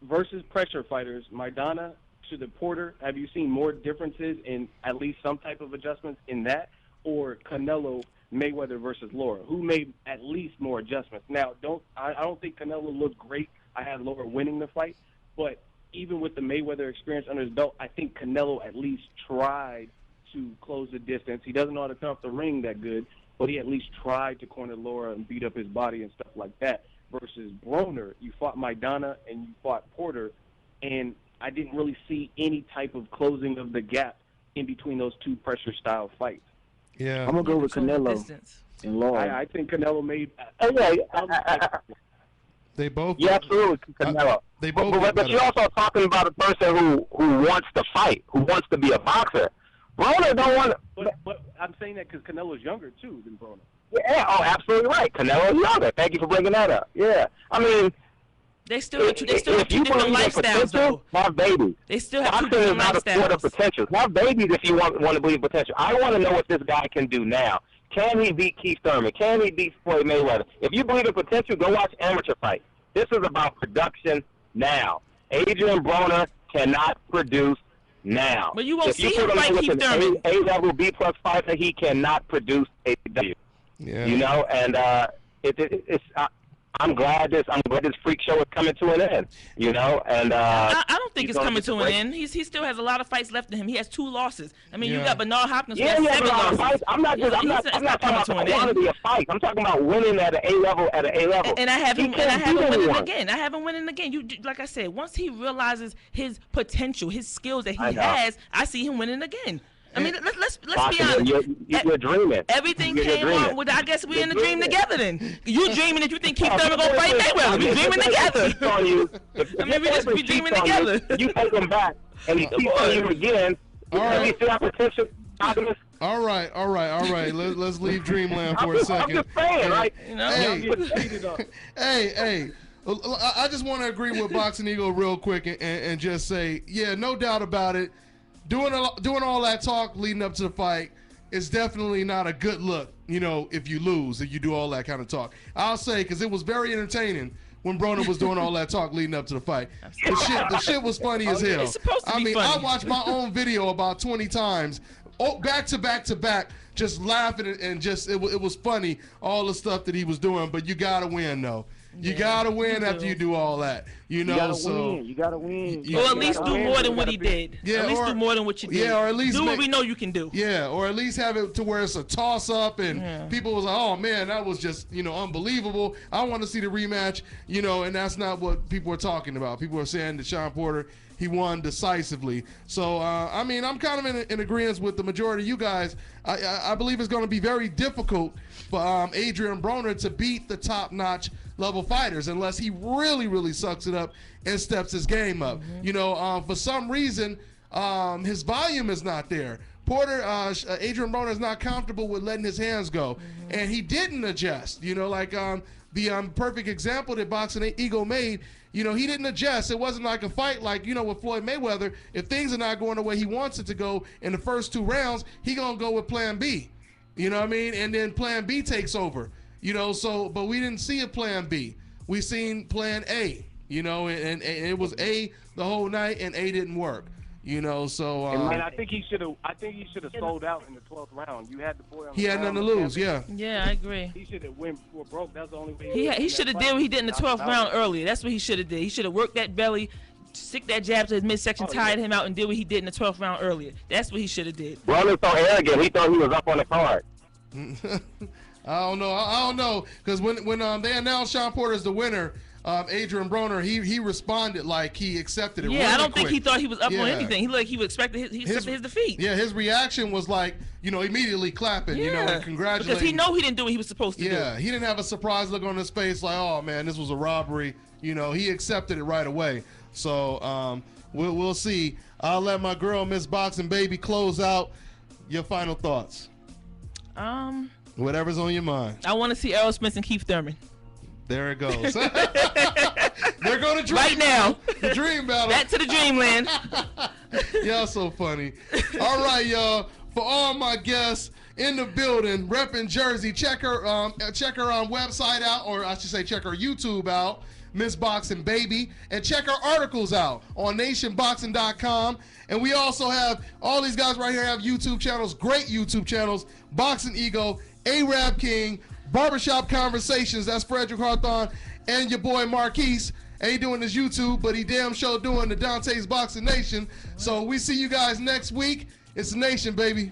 Speaker 7: Versus pressure fighters, Maidana to the Porter, have you seen more differences in at least some type of adjustments in that, or Canelo Mayweather versus Laura, who made at least more adjustments? Now, I don't think Canelo looked great. I had Laura winning the fight, but even with the Mayweather experience under his belt, I think Canelo at least tried to close the distance. He doesn't know how to come off the ring that good, but he at least tried to corner Laura and beat up his body and stuff like that. Versus Broner, you fought Maidana and you fought Porter, and I didn't really see any type of closing of the gap in between those two pressure-style fights.
Speaker 3: Yeah.
Speaker 6: I'm going to go with Canelo and Laura.
Speaker 7: I think Canelo made...
Speaker 3: They both.
Speaker 5: Yeah, absolutely, Canelo.
Speaker 3: They both.
Speaker 5: But you're also talking about a person who wants to fight, who wants to be a boxer. Broner don't want to.
Speaker 7: But I'm saying that because Canelo's younger, too, than Broner.
Speaker 5: Yeah, absolutely right. Canelo's younger. Thank you for bringing that up. Yeah. I mean...
Speaker 4: They still have two different lifestyles, though.
Speaker 5: Have babies.
Speaker 4: They still have two
Speaker 5: Boxing is
Speaker 4: different
Speaker 5: not a sport of
Speaker 4: lifestyles.
Speaker 5: potential. Have babies if you want to believe potential. I want to know what this guy can do now. Can he beat Keith Thurman? Can he beat Floyd Mayweather? If you believe in potential, go watch amateur fights. This is about production now. Adrian Broner cannot produce now.
Speaker 4: But you won't
Speaker 5: if you
Speaker 4: see him
Speaker 5: put
Speaker 4: fight Keith Thurman.
Speaker 5: A-level B-plus fighter, he cannot produce a W.
Speaker 3: Yeah.
Speaker 5: And I'm glad this freak show is coming to an end. And
Speaker 4: I don't think it's coming to an end. He still has a lot of fights left in him. He has 2 losses. I mean, you got Bernard Hopkins who has 7 losses.
Speaker 5: I'm not talking about the quantity of fights. I'm talking about winning at an A level.
Speaker 4: And I have him winning again. I have him winning again. Like I said, once he realizes his potential, his skills that he has, I see him winning again. I mean, let's be honest.
Speaker 5: You're dreaming.
Speaker 4: Everything came on with, I guess we're in the dream together then. You dreaming that you think Keith Thurman going to fight Mayweather. We dreaming together. I mean, we dreaming together.
Speaker 5: You take him back, and he keeps on you again.
Speaker 3: All right.
Speaker 5: You still have potential.
Speaker 3: All right. Let's leave Dreamland for a second.
Speaker 5: I'm just saying, right?
Speaker 3: Hey. I just want to agree with Boxing Eagle real quick and just say, yeah, no doubt about it. Doing all that talk leading up to the fight is definitely not a good look, if you lose, if you do all that kind of talk. I'll say, because it was very entertaining when Broner was doing all that talk leading up to the fight. The shit was funny as hell.
Speaker 4: It's supposed to be funny.
Speaker 3: I watched my own video about 20 times, back to back, just laughing and just, it was funny, all the stuff that he was doing, but you got to win, though. You gotta win after you do all that,
Speaker 6: You gotta win.
Speaker 4: Or at least do more than what he did.
Speaker 3: Yeah,
Speaker 4: at least do more than what you did.
Speaker 3: Yeah, or at least
Speaker 4: do what we know you can do.
Speaker 3: Yeah, or at least have it to where it's a toss up and people was like, oh man, that was just unbelievable. I want to see the rematch. And that's not what people are talking about. People are saying that Sean Porter, he won decisively. So I mean, I'm kind of in agreement with the majority of you guys. I believe it's going to be very difficult for Adrian Broner to beat the top-notch level fighters unless he really sucks it up and steps his game up. For some reason, his volume is not there. Adrian Broner is not comfortable with letting his hands go, and he didn't adjust. The perfect example that Boxing Eagle made, he didn't adjust. It wasn't like a fight like, with Floyd Mayweather. If things are not going the way he wants it to go in the first 2 rounds, he gonna go with plan B. You know what I mean? And then plan B takes over. But we didn't see a plan B. We seen plan A, and it was A the whole night, and A didn't work. And
Speaker 7: I think he should have sold out in the 12th round. You had the boy on.
Speaker 3: He had nothing to lose. Yeah,
Speaker 4: I agree.
Speaker 7: He should have went before broke. That's the only way.
Speaker 4: He should have did what he did in the 12th round earlier. That's what he should have did. He should have worked that belly, stick that jab to his midsection, tied him out, and did what he did in the 12th round earlier. That's what he should have did.
Speaker 5: Broner's so arrogant. He thought he was up on the card.
Speaker 3: I don't know, because when they announced Sean Porter as the winner, Adrian Broner, he responded like he accepted it.
Speaker 4: Yeah,
Speaker 3: really
Speaker 4: I don't
Speaker 3: quick.
Speaker 4: think he thought he was up on anything. He accepted his defeat.
Speaker 3: Yeah, his reaction was like, immediately clapping, and congratulating.
Speaker 4: Because he know he didn't do what he was supposed to do.
Speaker 3: Yeah, he didn't have a surprised look on his face like, oh man, this was a robbery. He accepted it right away. So we'll see. I'll let my girl, Miss Boxing Baby, close out. Your final thoughts. Whatever's on your mind.
Speaker 4: I want to see Errol Spence and Keith Thurman.
Speaker 3: There it goes. They're going to dream.
Speaker 4: Right now.
Speaker 3: The dream battle.
Speaker 4: Back to the dreamland.
Speaker 3: Y'all so funny. All right, y'all. For all my guests in the building, repping Jersey, check her website out, or I should say check her YouTube out, Miss Boxing Baby, and check her articles out on nationboxing.com. And we also have, all these guys right here have YouTube channels, great YouTube channels, Boxing Ego, Arab King, Barbershop Conversations, that's Frederick Hawthorne, and your boy Marquise. Ain't doing this YouTube, but he damn sure doing the Dante's Boxing Nation. So we see you guys next week. It's the Nation, baby.